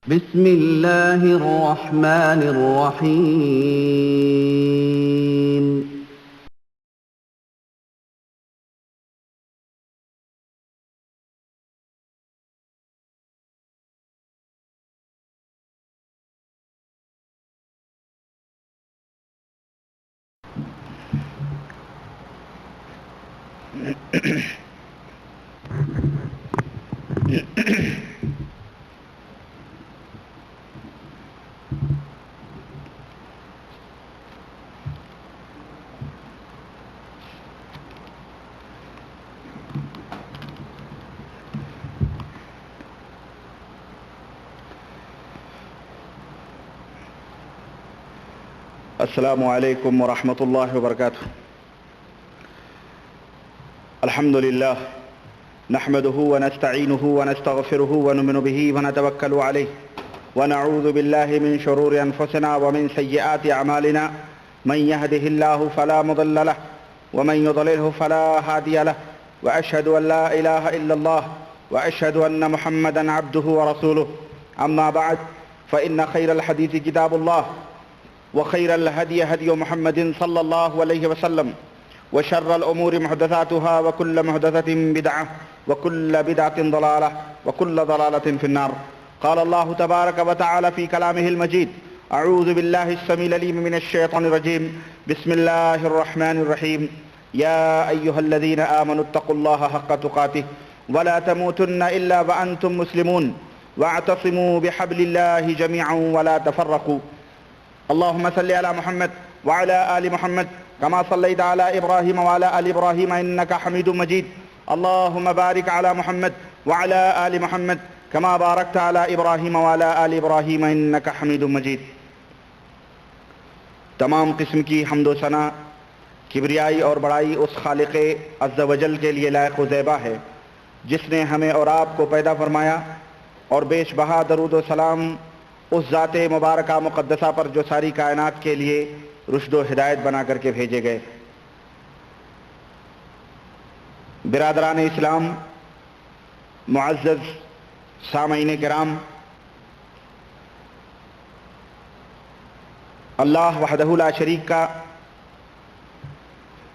بسم اللہ الرحمن الرحیم السلام علیکم ورحمۃ اللہ وبرکاتہ۔ الحمد للہ نحمده ونستعینه ونستغفره ونؤمن به ونتوکل علیہ ونعوذ باللہ من شرور انفسنا ومن سیئات اعمالنا من يهده الله فلا مضل له ومن يضلله فلا هادي له واشهد ان لا اله الا الله واشهد ان محمدا عبده ورسوله اما بعد فان خیر الحدیث کتاب اللہ وخير الهدي هدي محمد صلى الله عليه وسلم وشر الأمور محدثاتها وكل محدثة بدعة وكل بدعة ضلالة وكل ضلالة في النار. قال الله تبارك وتعالى في كلامه المجيد: أعوذ بالله السميع العليم من الشيطان الرجيم. بسم الله الرحمن الرحيم. يا أيها الذين آمنوا اتقوا الله حق تقاته ولا تموتن إلا وأنتم مسلمون واعتصموا بحبل الله جميعا ولا تفرقوا. اللهم صل على محمد وعلى آل محمد كما صليت على إبراهيم وعلى آل إبراهيم إنك حميد مجيد. اللهم بارك على محمد وعلى آل محمد كما باركت على إبراهيم وعلى آل إبراهيم إنك حميد مجيد. تمام قسم کی حمد و ثنا کبریائی اور بڑائی اس خالق عز و جل کے لیے لائق و زیبا ہے جس نے ہمیں اور آپ کو پیدا فرمایا، اور بیش بہا درود و سلام اس ذات مبارکہ مقدسہ پر جو ساری کائنات کے لیے رشد و ہدایت بنا کر کے بھیجے گئے. برادران اسلام، معزز سامعین کرام، اللہ وحدہ لا شریک کا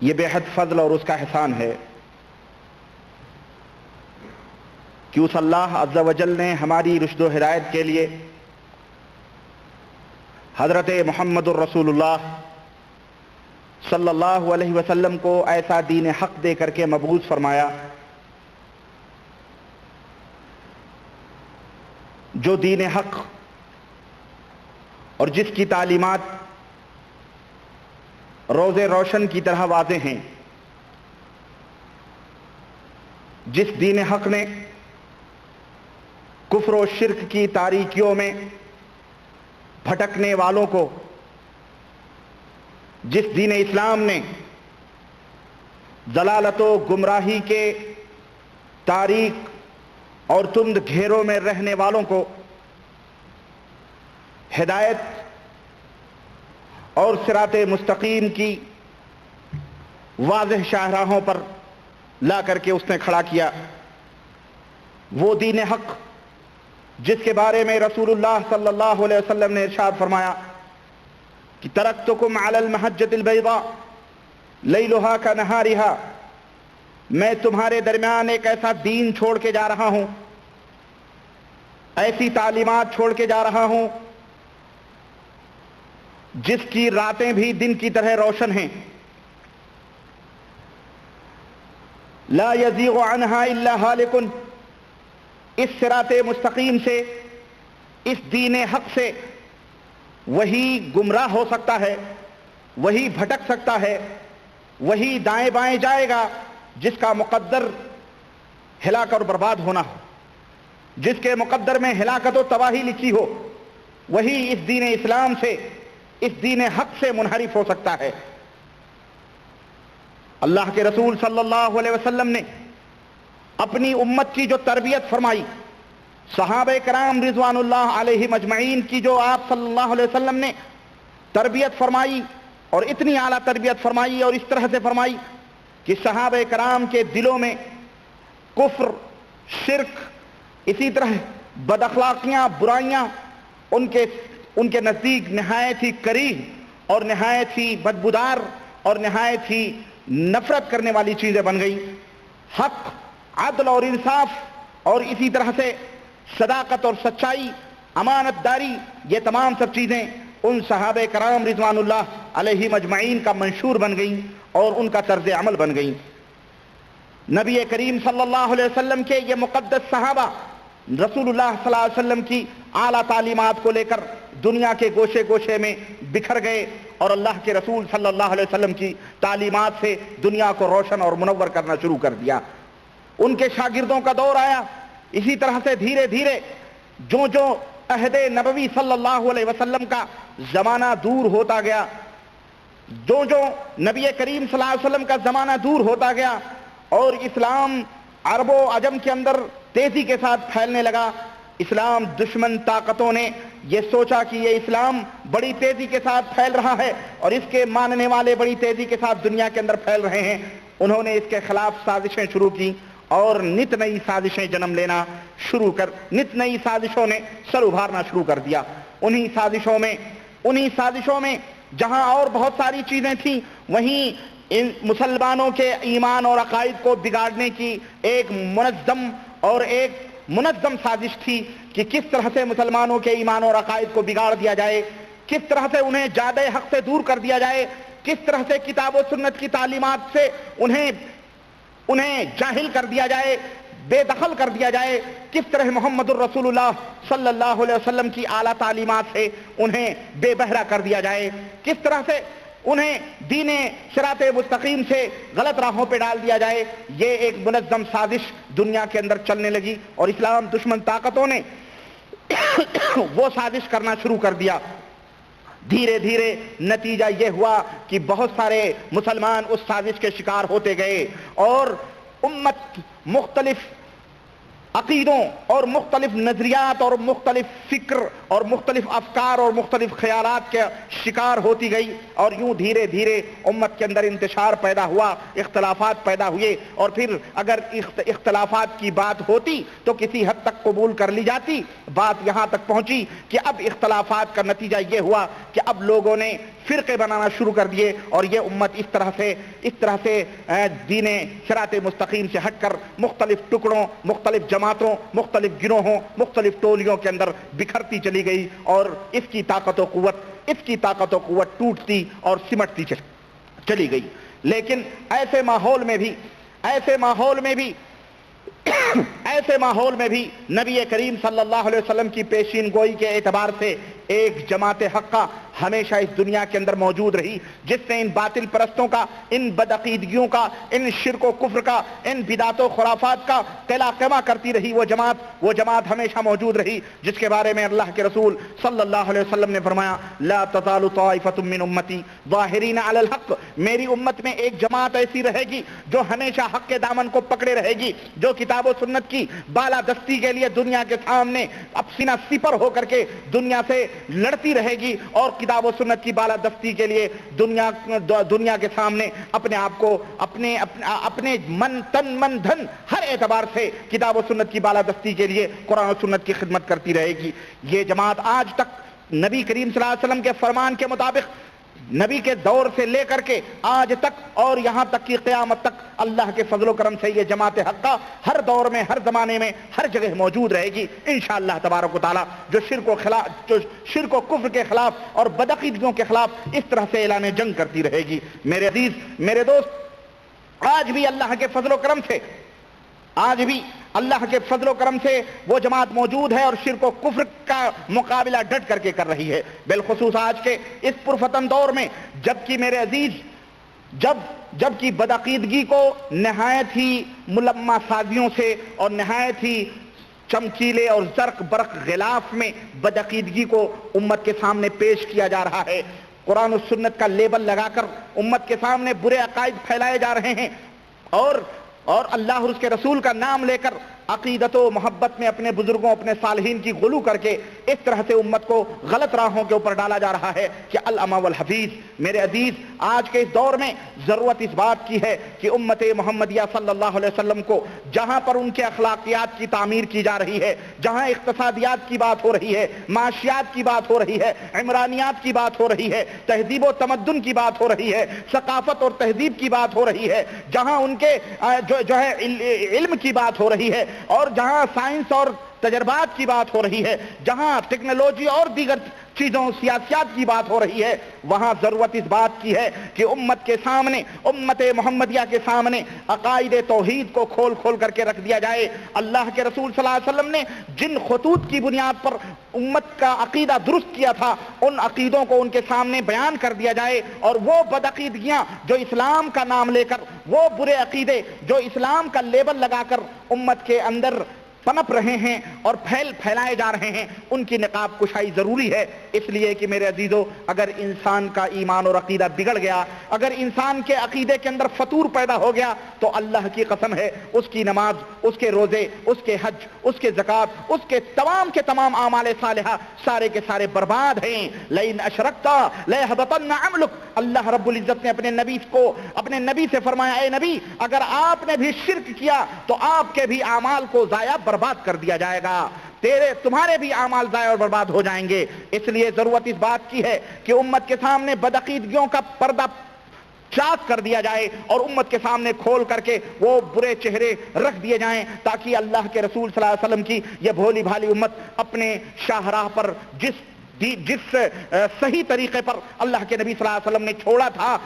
یہ بے حد فضل اور اس کا احسان ہے کہ اس اللہ عز و جل نے ہماری رشد و ہدایت کے لیے حضرت محمد الرسول اللہ صلی اللہ علیہ وسلم کو ایسا دین حق دے کر کے مبعوث فرمایا جو دین حق اور جس کی تعلیمات روز روشن کی طرح واضح ہیں، جس دین حق نے کفر و شرک کی تاریکیوں میں بھٹکنے والوں کو، جس دین اسلام نے ضلالت و گمراہی کے تاریک اور تند گھیروں میں رہنے والوں کو ہدایت اور صراط مستقیم کی واضح شاہراہوں پر لا کر کے اس نے کھڑا کیا. وہ دین حق جس کے بارے میں رسول اللہ صلی اللہ علیہ وسلم نے ارشاد فرمایا کہ ترکتکم علی المحجۃ البیضاء لیلھا کنہارھا، میں تمہارے درمیان ایک ایسا دین چھوڑ کے جا رہا ہوں، ایسی تعلیمات چھوڑ کے جا رہا ہوں جس کی راتیں بھی دن کی طرح روشن ہیں، لا یزیغ عنہا الا ہالک. اس صراط مستقیم سے، اس دین حق سے وہی گمراہ ہو سکتا ہے، وہی بھٹک سکتا ہے، وہی دائیں بائیں جائے گا جس کا مقدر ہلاک اور برباد ہونا ہو، جس کے مقدر میں ہلاکت و تباہی لکھی ہو، وہی اس دین اسلام سے، اس دین حق سے منحرف ہو سکتا ہے. اللہ کے رسول صلی اللہ علیہ وسلم نے اپنی امت کی جو تربیت فرمائی، صحابہ کرام رضوان اللہ علیہم اجمعین کی جو آپ صلی اللہ علیہ وسلم نے تربیت فرمائی، اور اتنی اعلیٰ تربیت فرمائی اور اس طرح سے فرمائی کہ صحابہ کرام کے دلوں میں کفر، شرک، اسی طرح بد اخلاقیاں، برائیاں ان کے نزدیک نہایت ہی کریہ اور نہایت ہی بدبودار اور نہایت ہی نفرت کرنے والی چیزیں بن گئی۔ حق، عدل اور انصاف اور اسی طرح سے صداقت اور سچائی، امانت داری، یہ تمام سب چیزیں ان صحابہ کرام رضوان اللہ علیہم اجمعین کا منشور بن گئیں اور ان کا طرز عمل بن گئیں۔ نبی کریم صلی اللہ علیہ وسلم کے یہ مقدس صحابہ رسول اللہ صلی اللہ علیہ وسلم کی اعلیٰ تعلیمات کو لے کر دنیا کے گوشے گوشے میں بکھر گئے اور اللہ کے رسول صلی اللہ علیہ وسلم کی تعلیمات سے دنیا کو روشن اور منور کرنا شروع کر دیا۔ ان کے شاگردوں کا دور آیا۔ اسی طرح سے دھیرے دھیرے جو عہد نبوی صلی اللہ علیہ وسلم کا زمانہ دور ہوتا گیا، جو نبی کریم صلی اللہ علیہ وسلم کا زمانہ دور ہوتا گیا اور اسلام عرب و عجم کے اندر تیزی کے ساتھ پھیلنے لگا، اسلام دشمن طاقتوں نے یہ سوچا کہ یہ اسلام بڑی تیزی کے ساتھ پھیل رہا ہے اور اس کے ماننے والے بڑی تیزی کے ساتھ دنیا کے اندر پھیل رہے ہیں۔ انہوں نے اس کے خلاف سازشیں شروع کی اور نت نئی سازشیں جنم لینا شروع نت نئی سازشوں نے سر ابھارنا شروع کر دیا۔ انہی سازشوں میں جہاں اور بہت ساری چیزیں تھیں، وہیں ان مسلمانوں کے ایمان اور عقائد کو بگاڑنے کی ایک منظم سازش تھی کہ کس طرح سے مسلمانوں کے ایمان اور عقائد کو بگاڑ دیا جائے، کس طرح سے انہیں جادہ حق سے دور کر دیا جائے، کس طرح سے کتاب و سنت کی تعلیمات سے انہیں جاہل کر دیا جائے، بے دخل کر دیا جائے، کس طرح محمد الرسول اللہ صلی اللہ علیہ وسلم کی اعلیٰ تعلیمات سے انہیں بے بہرا کر دیا جائے، کس طرح سے انہیں دین صراط مستقیم سے غلط راہوں پہ ڈال دیا جائے۔ یہ ایک منظم سازش دنیا کے اندر چلنے لگی اور اسلام دشمن طاقتوں نے وہ سازش کرنا شروع کر دیا۔ دھیرے دھیرے نتیجہ یہ ہوا کہ بہت سارے مسلمان اس سازش کے شکار ہوتے گئے اور امت مختلف عقیدوں اور مختلف نظریات اور مختلف فکر اور مختلف افکار اور مختلف خیالات کے شکار ہوتی گئی اور یوں دھیرے دھیرے امت کے اندر انتشار پیدا ہوا، اختلافات پیدا ہوئے اور پھر اگر اختلافات کی بات ہوتی تو کسی حد تک قبول کر لی جاتی۔ بات یہاں تک پہنچی کہ اب اختلافات کا نتیجہ یہ ہوا کہ اب لوگوں نے فرقے بنانا شروع کر دیے اور یہ امت اس طرح سے دین صراط مستقیم سے ہٹ کر مختلف ٹکڑوں، مختلف جماعتوں، مختلف گروہوں، مختلف ٹولیوں کے اندر بکھرتی چلی گئی اور اس کی طاقت و قوت ٹوٹتی اور سمٹتی چلی گئی۔ لیکن ایسے ماحول میں بھی نبی کریم صلی اللہ علیہ وسلم کی پیشین گوئی کے اعتبار سے ایک جماعت حقہ ہمیشہ اس دنیا کے اندر موجود رہی، جس نے ان باطل پرستوں کا، ان بدعقیدگیوں کا، ان شرک و کفر کا، ان بدعت و خرافات کا قلع قمع کرتی رہی۔ وہ جماعت ہمیشہ موجود رہی جس کے بارے میں اللہ کے رسول صلی اللہ علیہ وسلم نے فرمایا لا تزال طائفة من امتی ظاہرین علی الحق، میری امت میں ایک جماعت ایسی رہے گی جو ہمیشہ حق کے دامن کو پکڑے رہے گی، جو کتاب و سنت کی بالادستی کے لیے دنیا کے سامنے سینہ سپر ہو کر کے دنیا سے لڑتی رہے گی اور کتاب و سنت کی بالادستی کے لیے دنیا کے سامنے اپنے آپ کو اپنے من تن من دھن ہر اعتبار سے کتاب و سنت کی بالادستی کے لیے قرآن و سنت کی خدمت کرتی رہے گی۔ یہ جماعت آج تک نبی کریم صلی اللہ علیہ وسلم کے فرمان کے مطابق نبی کے دور سے لے کر کے آج تک اور یہاں تک کی قیامت تک اللہ کے فضل و کرم سے یہ جماعت حقہ ہر دور میں، ہر زمانے میں، ہر جگہ موجود رہے گی انشاءاللہ تبارک و تعالی۔ جو شرک و کفر کے خلاف اور بدعقیدگیوں کے خلاف اس طرح سے اعلان جنگ کرتی رہے گی۔ میرے عزیز، میرے دوست، آج بھی اللہ کے فضل و کرم سے وہ جماعت موجود ہے اور شرک و کفر کا مقابلہ ڈٹ کر کے کر رہی ہے، بالخصوص آج کے اس پرفتن دور میں، جبکہ میرے عزیز جبکہ بدعقیدگی کو نہایت ہی ملمہ سازیوں سے اور نہایت ہی چمکیلے اور زرق برق غلاف میں بدعقیدگی کو امت کے سامنے پیش کیا جا رہا ہے، قرآن و سنت کا لیبل لگا کر امت کے سامنے برے عقائد پھیلائے جا رہے ہیں اور اللہ اور اس کے رسول کا نام لے کر عقیدت و محبت میں اپنے بزرگوں اپنے صالحین کی غلو کر کے اس طرح سے امت کو غلط راہوں کے اوپر ڈالا جا رہا ہے کہ الامہ والحفیظ۔ میرے عزیز، آج کے اس دور میں ضرورت اس بات کی ہے کہ امت محمدیہ صلی اللہ علیہ وسلم کو جہاں پر ان کے اخلاقیات کی تعمیر کی جا رہی ہے، جہاں اقتصادیات کی بات ہو رہی ہے، معاشیات کی بات ہو رہی ہے، عمرانیات کی بات ہو رہی ہے، تہذیب و تمدن کی بات ہو رہی ہے، ثقافت اور تہذیب کی بات ہو رہی ہے، جہاں ان کے جو ہے علم کی بات ہو رہی ہے، اور جہاں سائنس اور تجربات کی بات ہو رہی ہے، جہاں ٹیکنالوجی اور دیگر چیزوں سیاسیات کی بات ہو رہی ہے، وہاں ضرورت اس بات کی ہے کہ امت کے سامنے، امت محمدیہ کے سامنے عقائد توحید کو کھول کھول کر کے رکھ دیا جائے۔ اللہ کے رسول صلی اللہ علیہ وسلم نے جن خطوط کی بنیاد پر امت کا عقیدہ درست کیا تھا، ان عقیدوں کو ان کے سامنے بیان کر دیا جائے، اور وہ بدعقیدگیاں جو اسلام کا نام لے کر، وہ برے عقیدے جو اسلام کا لیبل لگا کر امت کے اندر پنپ رہے ہیں اور پھیلائے جا رہے ہیں، ان کی نقاب کشائی ضروری ہے۔ اس لیے کہ میرے عزیزو، اگر انسان کا ایمان اور عقیدہ بگڑ گیا، اگر انسان کے عقیدے کے اندر فتور پیدا ہو گیا، تو اللہ کی قسم ہے اس کی نماز، اس کے روزے، اس کے حج، اس کے زکوٰۃ، اس کے تمام اعمال صالحہ سارے کے سارے برباد ہیں۔ لئن اشرکت لیحبطن عملک، اللہ رب العزت نے اپنے نبی سے فرمایا، اے نبی، اگر آپ نے بھی شرک کیا تو آپ کے بھی اعمال کو ضائع برباد کر دیا جائے گا، تمہارے بھی اعمال ضائع اور برباد ہو جائیں گے۔ اس لیے ضرورت اس بات کی ہے کہ امت کے سامنے بدعقیدگیوں کا پردہ چاک کر دیا جائے اور امت کے سامنے کھول کر کے وہ برے چہرے رکھ دیے جائیں، تاکہ اللہ کے رسول صلی اللہ علیہ وسلم کی یہ بھولی بھالی امت اپنے شاہراہ پر جس صحیح طریقے پر اللہ کے نبی صلی اللہ علیہ وسلم نے چھوڑا تھا،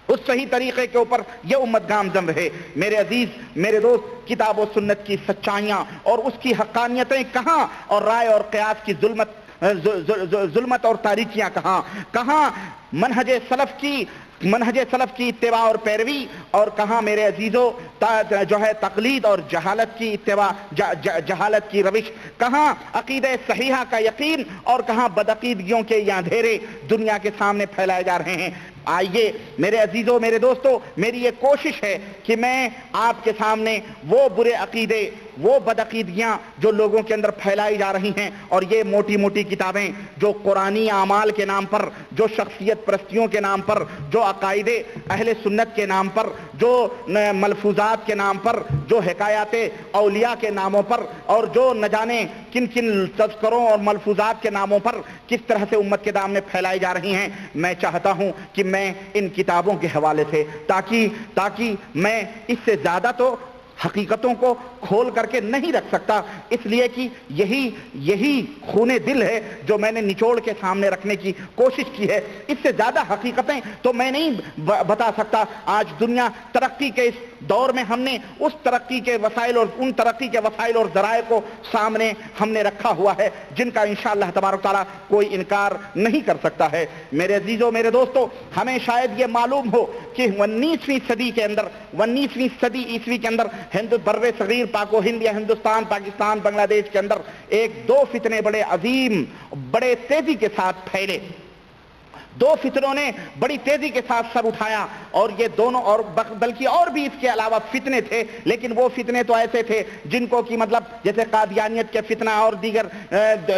اس صحیح طریقے کے اوپر یہ امت گامزن رہے۔ میرے عزیز، میرے دوست، کتاب و سنت کی سچائیاں اور اس کی حقانیتیں کہاں، اور رائے اور قیاس کی ظلمت اور تاریکیاں کہاں منہج سلف کی اتباع اور پیروی، اور کہاں میرے عزیزو جو ہے تقلید اور جہالت کی اتباع، جہالت کی روش، کہاں عقیدہ صحیحہ کا یقین، اور کہاں بدعقیدگیوں کے یہ اندھیرے دنیا کے سامنے پھیلائے جا رہے ہیں۔ آئیے میرے عزیزو، میرے دوستو، میری یہ کوشش ہے کہ میں آپ کے سامنے وہ برے عقیدے، وہ بدعقیدگیاں جو لوگوں کے اندر پھیلائی جا رہی ہیں، اور یہ موٹی موٹی کتابیں جو قرآنی اعمال کے نام پر، جو شخصیت پرستیوں کے نام پر، جو عقائد اہل سنت کے نام پر، جو ملفوظات کے نام پر، جو حکایات اولیاء کے ناموں پر، اور جو نہ جانے کن کن تذکروں اور ملفوظات کے ناموں پر کس طرح سے امت کے سامنے پھیلائی جا رہی ہیں، میں چاہتا ہوں کہ میں ان کتابوں کے حوالے سے تاکہ میں اس سے زیادہ تو حقیقتوں کو کھول کر کے نہیں رکھ سکتا، اس لیے کہ یہی خون دل ہے جو میں نے نچوڑ کے سامنے رکھنے کی کوشش کی ہے۔ اس سے زیادہ حقیقتیں تو میں نہیں بتا سکتا۔ آج دنیا ترقی کے اس دور میں ہم نے اس ترقی کے وسائل اور ان ترقی کے وسائل اور ذرائع کو سامنے ہم نے رکھا ہوا ہے، جن کا انشاءاللہ تبارک تعالیٰ کوئی انکار نہیں کر سکتا ہے۔ میرے عزیزوں، میرے دوستوں، ہمیں شاید یہ معلوم ہو کہ 19ویں صدی کے اندر، 19ویں صدی عیسوی کے اندر بر صغیر پاک و ہند یا ہندوستان، پاکستان، بنگلہ دیش کے اندر دو فتنے بڑے عظیم، بڑے تیزی کے ساتھ پھیلے۔ دو فتنوں نے بڑی تیزی کے ساتھ سر اٹھایا، اور یہ دونوں، اور بلکہ اور بھی اس کے علاوہ فتنے تھے، لیکن وہ فتنے تو ایسے تھے جن کو کہ مطلب جیسے قادیانیت کے فتنہ اور دیگر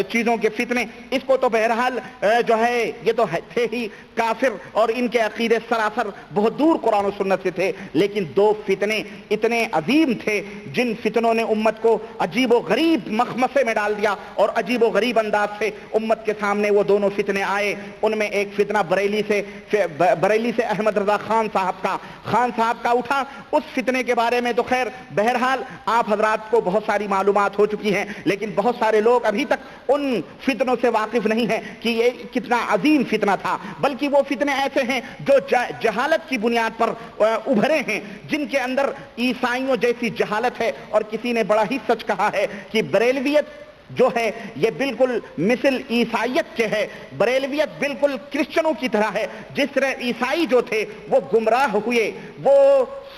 چیزوں کے فتنے، اس کو تو بہرحال جو ہے یہ تو تھے ہی کافر، اور ان کے عقیدے سراسر بہت دور قرآن و سنت سے تھے۔ لیکن دو فتنے اتنے عظیم تھے جن فتنوں نے امت کو عجیب و غریب مخمصے میں ڈال دیا، اور عجیب و غریب انداز سے امت کے سامنے وہ دونوں فتنے آئے۔ ان میں ایک فتنہ بریلی سے احمد رضا خان صاحب کا اٹھا۔ اس فتنے کے بارے میں تو خیر بہرحال آپ حضرات کو بہت ساری معلومات ہو چکی ہیں، لیکن بہت سارے لوگ ابھی تک ان فتنوں سے واقف نہیں ہیں کہ یہ کتنا عظیم فتنہ تھا، بلکہ وہ فتنے ایسے ہیں جو جہالت کی بنیاد پر ابھرے ہیں، جن کے اندر عیسائیوں جیسی جہالت ہے۔ اور کسی نے بڑا ہی سچ کہا ہے کہ بریلویت جو ہے یہ بالکل مثل عیسائیت کے ہے، بریلویت بالکل کرسچنوں کی طرح ہے۔ جس طرح عیسائی جو تھے وہ گمراہ ہوئے، وہ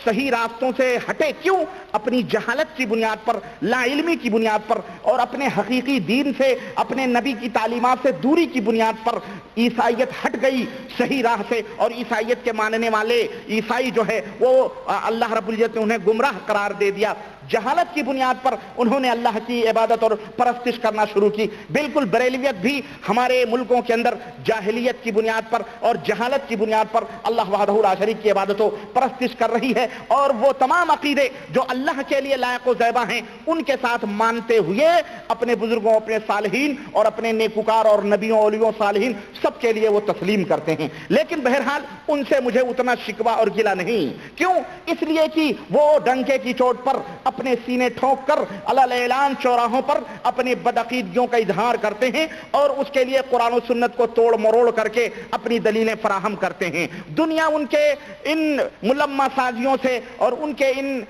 صحیح راستوں سے ہٹے، کیوں؟ اپنی جہالت کی بنیاد پر، لا علمی کی بنیاد پر، اور اپنے حقیقی دین سے، اپنے نبی کی تعلیمات سے دوری کی بنیاد پر عیسائیت ہٹ گئی صحیح راہ سے، اور عیسائیت کے ماننے والے عیسائی جو ہے وہ اللہ رب العزت نے انہیں گمراہ قرار دے دیا۔ جہالت کی بنیاد پر انہوں نے اللہ کی عبادت اور پرستش کرنا شروع کی۔ بالکل بریلویت بھی ہمارے ملکوں کے اندر جاہلیت کی بنیاد پر اور جہالت کی بنیاد پر اللہ وحدہ لا شریک کی عبادت و پرستش کر رہی ہے، اور وہ تمام عقیدے جو اللہ کے لیے لائق و زیبا ہیں ان کے ساتھ مانتے ہوئے اپنے بزرگوں، اپنے صالحین اور اپنے نیکوکار اور نبیوں، اولیوں، صالحین سب کے لیے وہ تسلیم کرتے ہیں۔ لیکن بہرحال ان سے مجھے اتنا شکوہ اور گلہ نہیں۔ کیوں؟ اس لیے کہ وہ ڈنکے کی چوٹ پر اپنے سینے ٹھونک کر علل اعلان چوراہوں پر اپنی بدعقیدگیوں کا اظہار کرتے ہیں اور اس کے لیے قرآن و سنت کو توڑ مروڑ کر کے اپنی دلیلیں فراہم کرتے ہیں۔ دنیا ان کے ان ملمہ سازیوں سے اور ان کے ان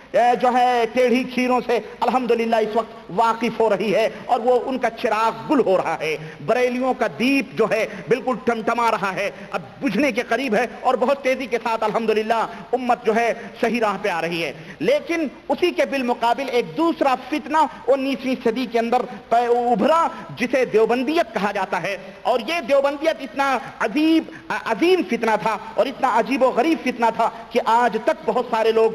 جو ہے ٹیڑھی کھیروں سے الحمدللہ اس وقت واقف ہو رہی ہے، اور وہ ان کا چراغ گل ہو رہا ہے۔ بریلیوں کا دیپ جو ہے بالکل ٹمٹما رہا ہے، اب بجھنے کے قریب ہے، اور بہت تیزی کے ساتھ الحمدللہ امت جو ہے صحیح راہ پہ آ رہی ہے۔ لیکن اسی کے بالمقابل ایک دوسرا فتنہ 19ویں صدی کے اندر ابھرا جسے دیوبندیت کہا جاتا ہے، اور یہ دیوبندیت اتنا عظیم فتنہ تھا اور اتنا عجیب و غریب فتنہ تھا کہ آج تک بہت سارے لوگ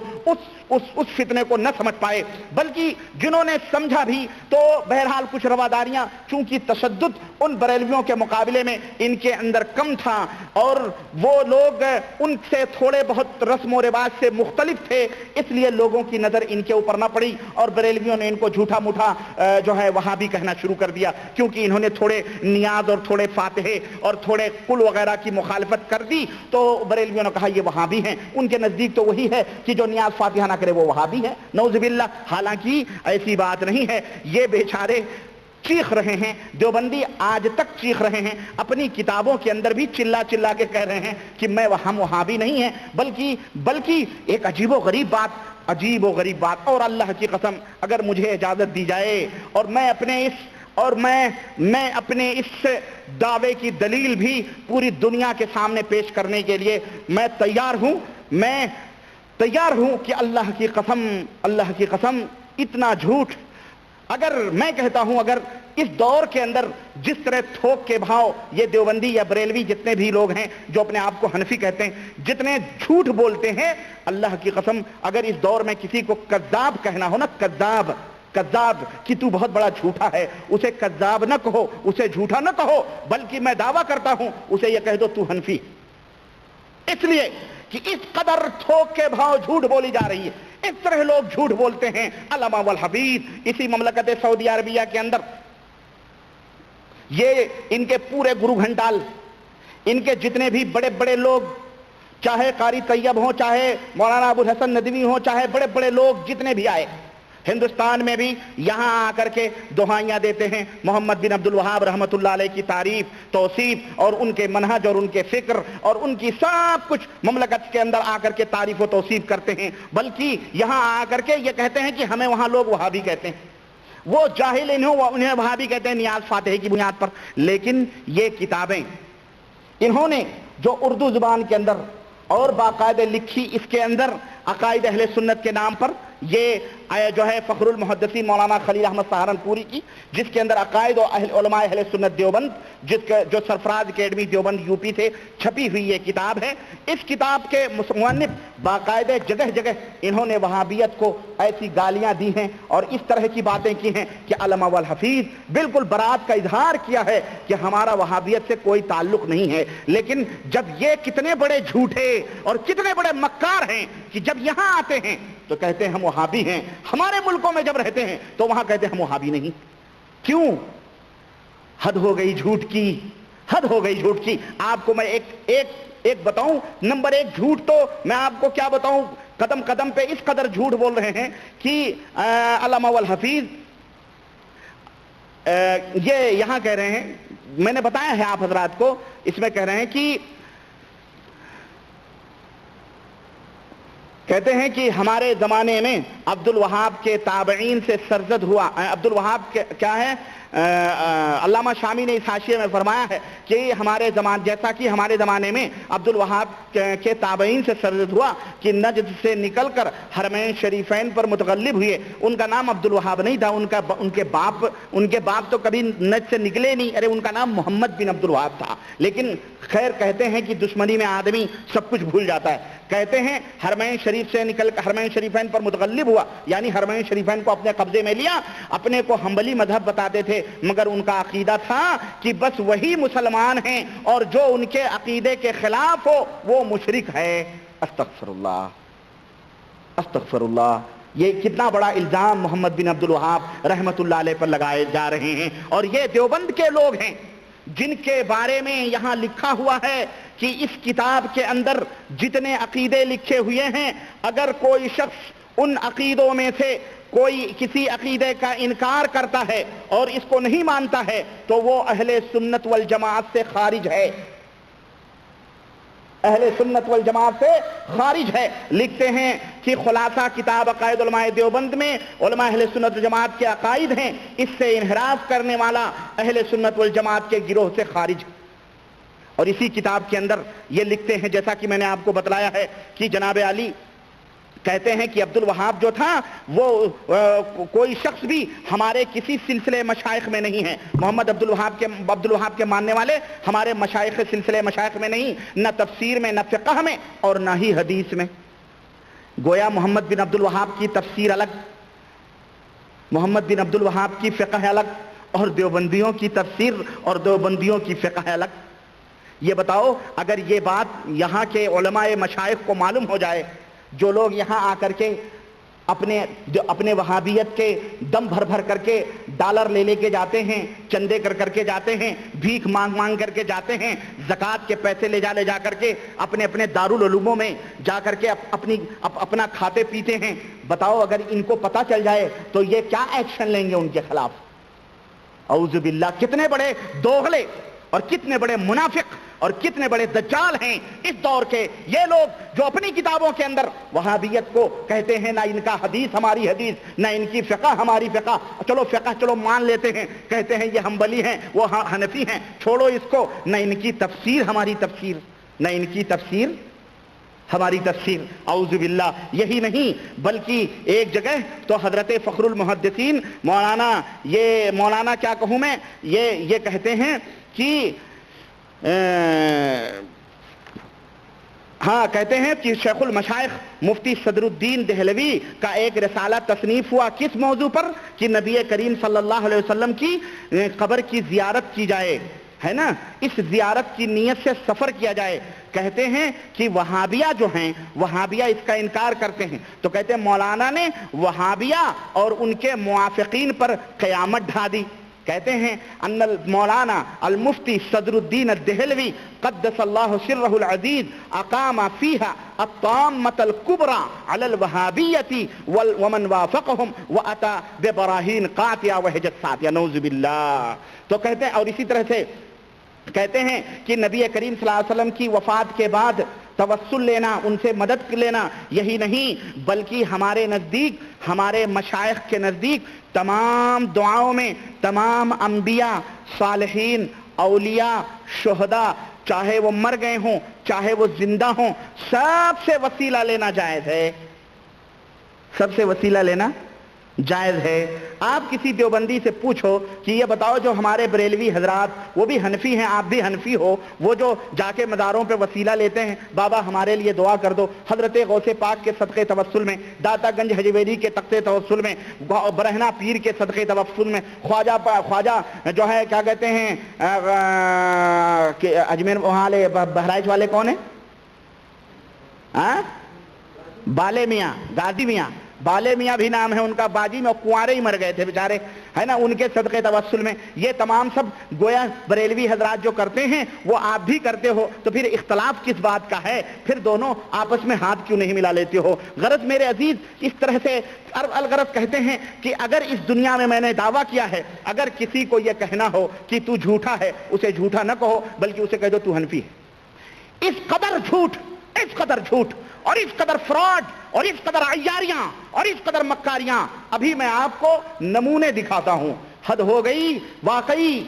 اس فتنے کو نہ سمجھ پائے، بلکہ جنہوں نے سمجھا بھی تو بہرحال کچھ رواداریاں، چونکہ تشدد ان بریلویوں کے مقابلے میں ان کے اندر کم تھا اور وہ لوگ ان سے تھوڑے بہت رسم و رواج سے مختلف تھے، اس لیے لوگوں کی نظر ان کے اوپر نہ پڑی اور بریلویوں نے ان کو جھوٹا موٹا جو ہے وہابی کہنا شروع کر دیا، کیونکہ انہوں نے تھوڑے نیاز اور تھوڑے فاتحے اور تھوڑے قل وغیرہ کی مخالفت کر دی تو بریلویوں نے کہا یہ وہابی ہیں۔ ان کے نزدیک تو وہی ہے کہ جو نیاز فاتحہ نہ کرے وہ وہابی ہے، نعوذ باللہ۔ حالانکہ ایسی بات نہیں ہے، یہ بیچارے چیخ رہے ہیں، دیوبندی آج تک چیخ رہے ہیں، اپنی کتابوں کے اندر بھی چلا چلا کے کہہ رہے ہیں کہ ہم وہابی نہیں ہیں، بلکہ ایک عجیب و غریب بات، اور اللہ کی قسم اگر مجھے اجازت دی جائے اور میں اپنے اس دعوے کی دلیل بھی پوری دنیا کے سامنے پیش کرنے کے لیے میں تیار ہوں کہ اللہ کی قسم اتنا جھوٹ اگر میں کہتا ہوں، اگر اس دور کے اندر جس طرح تھوک کے بھاؤ یہ دیوبندی یا بریلوی جتنے بھی لوگ ہیں جو اپنے آپ کو حنفی کہتے ہیں جتنے جھوٹ بولتے ہیں، اللہ کی قسم اگر اس دور میں کسی کو کذاب کہنا ہو نا، کذاب کہ تو بہت بڑا جھوٹا ہے، اسے کذاب نہ کہو، اسے جھوٹا نہ کہو، بلکہ میں دعویٰ کرتا ہوں اسے یہ کہہ دو تو حنفی، اس لیے کہ اس قدر تھوک کے بھاؤ جھوٹ بولی جا رہی ہے۔ اس طرح لوگ جھوٹ بولتے ہیں۔ علامہ والحفیظ اسی مملکت سعودی عربیہ کے اندر یہ ان کے پورے گرو گھنٹال، ان کے جتنے بھی بڑے بڑے لوگ، چاہے قاری طیب ہوں، چاہے مولانا ابو الحسن ندوی ہوں، چاہے بڑے بڑے لوگ جتنے بھی آئے ہندوستان میں بھی یہاں آ کر کے دعائیاں دیتے ہیں محمد بن عبد الوہاب رحمۃ اللہ علیہ کی تعریف، توصیف اور ان کے منہج اور ان کے فکر اور ان کی سب کچھ مملکت کے اندر آ کر کے تعریف و توصیف کرتے ہیں، بلکہ یہاں آ کر کے یہ کہتے ہیں کہ ہمیں وہاں لوگ وہابی کہتے ہیں، وہ جاہل انہیں وہابی کہتے ہیں نیاز فاتحہ کی بنیاد پر۔ لیکن یہ کتابیں انہوں نے جو اردو زبان کے اندر اور باقاعدہ لکھی، اس کے اندر عقائد اہل سنت کے نام پر یہ جو ہے فخر المحدثین مولانا خلیل احمد سہارنپوری کی، جس کے اندر عقائد و علماء اہل سنت دیوبند جو سرفراز اکیڈمی دیوبند یو پی سے چھپی ہوئی یہ کتاب ہے۔ اس کتاب کے مصنف باقاعدہ جگہ جگہ انہوں نے وہابیت کو ایسی گالیاں دی ہیں اور اس طرح کی باتیں کی ہیں کہ علامہ والحفیظ بالکل برات کا اظہار کیا ہے کہ ہمارا وہابیت سے کوئی تعلق نہیں ہے۔ لیکن جب یہ کتنے بڑے جھوٹے اور کتنے بڑے مکار ہیں کہ جب یہاں آتے ہیں تو کہتے ہیں ہم وہابی ہیں، ہمارے ملکوں میں جب رہتے ہیں تو وہاں کہتے ہیں ہم وہابی نہیں۔ کیوں؟ حد ہو گئی جھوٹ کی، حد ہو گئی جھوٹ کی۔ آپ کو میں ایک بتاؤں، نمبر ایک جھوٹ تو میں آپ کو کیا بتاؤں، قدم قدم پہ اس قدر جھوٹ بول رہے ہیں کہ علامہ والحفیظ یہ یہاں کہہ رہے ہیں، میں نے بتایا ہے آپ حضرات کو، اس میں کہہ رہے ہیں کہ کہتے ہیں کہ ہمارے زمانے میں عبد الوہاب کے تابعین سے سرزد ہوا۔ عبد الوہاب کیا ہے؟ علامہ شامی نے اس حاشیے میں فرمایا ہے کہ جیسا کہ ہمارے زمانے میں عبد الوہاب کے تابعین سے سرد ہوا کہ نجد سے نکل کر حرمین شریفین پر متغلب ہوئے. ان کا نام عبد الوہاب نہیں تھا، ان کے باپ تو کبھی نجد سے نکلے نہیں، ارے ان کا نام محمد بن عبد الوہاب تھا. لیکن خیر کہتے ہیں کہ دشمنی میں آدمی سب کچھ بھول جاتا ہے. کہتے ہیں حرمین شریف سے نکل کر حرمین شریفین پر متغلب ہوا، یعنی حرمین شریفین کو اپنے قبضے میں لیا. اپنے کو حنبلی مذہب بتاتے تھے، مگر ان کا عقیدہ تھا کہ بس وہی مسلمان ہیں اور جو ان کے عقیدے کے خلاف ہو وہ مشرک ہے. استغفر اللہ استغفر اللہ. یہ کتنا بڑا الزام محمد بن عبد الوہاب رحمت اللہ علیہ پر لگائے جا رہے ہیں. اور یہ دیوبند کے لوگ ہیں جن کے بارے میں یہاں لکھا ہوا ہے کہ اس کتاب کے اندر جتنے عقیدے لکھے ہوئے ہیں، اگر کوئی شخص ان عقیدوں میں سے کوئی کسی عقیدے کا انکار کرتا ہے اور اس کو نہیں مانتا ہے تو وہ اہل سنت والجماعت سے خارج ہے. اہل سنت والجماعت سے خارج ہے. لکھتے ہیں کہ خلاصہ کتاب عقائد علماء دیوبند میں علماء اہل سنت والجماعت کے عقائد ہیں، اس سے انحراف کرنے والا اہل سنت والجماعت کے گروہ سے خارج. اور اسی کتاب کے اندر یہ لکھتے ہیں، جیسا کہ میں نے آپ کو بتلایا ہے، کہ جناب علی کہتے ہیں کہ عبد الوہاب جو تھا وہ کوئی شخص بھی ہمارے کسی سلسلے مشائخ میں نہیں ہے. محمد عبد الوہاب کے ماننے والے ہمارے مشائخ سلسلے مشائخ میں نہیں، نہ تفسیر میں، نہ فقہ میں، اور نہ ہی حدیث میں. گویا محمد بن عبد الوہاب کی تفسیر الگ، محمد بن عبد الوہاب کی فقہ الگ، اور دیوبندیوں کی تفسیر اور دیوبندیوں کی فقہ الگ. یہ بتاؤ اگر یہ بات یہاں کے علماء مشائخ کو معلوم ہو جائے، جو لوگ یہاں آ کر کے اپنے وہابیت کے دم بھر بھر کر کے ڈالر لے کے جاتے ہیں، چندے کر کے جاتے ہیں، بھیک مانگ کر کے جاتے ہیں، زکوٰۃ کے پیسے لے جا کر کے اپنے دارالعلوموں میں جا کر کے اپنا کھاتے پیتے ہیں، بتاؤ اگر ان کو پتہ چل جائے تو یہ کیا ایکشن لیں گے ان کے خلاف؟ اعوذ باللہ. کتنے بڑے دوغلے اور کتنے بڑے منافق اور کتنے بڑے دجال ہیں اس دور کے یہ لوگ، جو اپنی کتابوں کے اندر وہابیت کو کہتے ہیں نہ ان کا حدیث ہماری حدیث، نہ ان کی فقہ ہماری فقہ. چلو فقہ مان لیتے ہیں، کہتے ہیں یہ حنبلی ہیں وہ حنفی ہیں، چھوڑو اس کو. نہ ان کی تفسیر ہماری تفسیر، نہ ان کی تفسیر ہماری تفسیر. اعوذ باللہ. یہی نہیں بلکہ ایک جگہ تو حضرت فخر المحدثین مولانا کیا کہوں میں، یہ کہتے ہیں کہ کہتے ہیں کہ شیخ المشائخ مفتی صدر الدین دہلوی کا ایک رسالہ تصنیف ہوا کس موضوع پر؟ کہ نبی کریم صلی اللہ علیہ وسلم کی قبر کی زیارت کی جائے، ہے نا، اس زیارت کی نیت سے سفر کیا جائے. کہتے ہیں کہ وہابیہ جو ہیں، وہابیہ اس کا انکار کرتے ہیں. تو کہتے ہیں مولانا نے وہابیہ اور ان کے موافقین پر قیامت ڈھا دی. کہتے ہیں ان مولانا المفتی صدر الدین الدہلوی قدس اللہ سرہ العزیز اقام فیہا الطامۃ الکبریٰ علی الوہابیۃ ومن وافقہم واتى ببراہین قاطعہ وحجت ساطعہ. نعوذ باللہ. تو کہتے ہیں، اور اسی طرح سے کہتے ہیں کہ نبی کریم صلی اللہ علیہ وسلم کی وفات کے بعد توسل لینا، ان سے مدد لینا، یہی نہیں بلکہ ہمارے نزدیک، ہمارے مشائخ کے نزدیک تمام دعاؤں میں تمام انبیاء، صالحین، اولیاء، شہداء، چاہے وہ مر گئے ہوں چاہے وہ زندہ ہوں، سب سے وسیلہ لینا جائز ہے. سب سے وسیلہ لینا جائز ہے. آپ کسی دیوبندی سے پوچھو کہ یہ بتاؤ جو ہمارے بریلوی حضرات وہ بھی حنفی ہیں، آپ بھی حنفی ہو، وہ جو جا کے مزاروں پہ وسیلہ لیتے ہیں، بابا ہمارے لیے دعا کر دو، حضرت غوث پاک کے صدقے توسل میں، داتا گنج حجویری کے تختے توسل میں، برہنہ پیر کے صدقے توسل میں، خواجہ جو ہے کیا کہتے ہیں اجمیر والے بہرائچ والے کون ہیں؟ بالے میاں، غازی میاں، بالے میاں بھی نام ہے ان کا، باجی میں کنوارے ہی مر گئے تھے بیچارے، ہے نا، ان کے صدقے توسل میں. یہ تمام سب گویا بریلوی حضرات جو کرتے ہیں وہ آپ بھی کرتے ہو، تو پھر اختلاف کس بات کا ہے؟ پھر دونوں آپس میں ہاتھ کیوں نہیں ملا لیتے ہو؟ غرض میرے عزیز اس طرح سے الغرض کہتے ہیں کہ اگر اس دنیا میں نے دعویٰ کیا ہے، اگر کسی کو یہ کہنا ہو کہ تو جھوٹا ہے، اسے جھوٹا نہ کہو بلکہ اسے کہہ دو تو حنفی ہے. اس قدر جھوٹ، اس قدر جھوٹ اور اس قدر فراڈ اور اس قدر عیاریاں اور اس قدر مکاریاں. ابھی میں آپ کو نمونے دکھاتا ہوں حد ہو گئی واقعی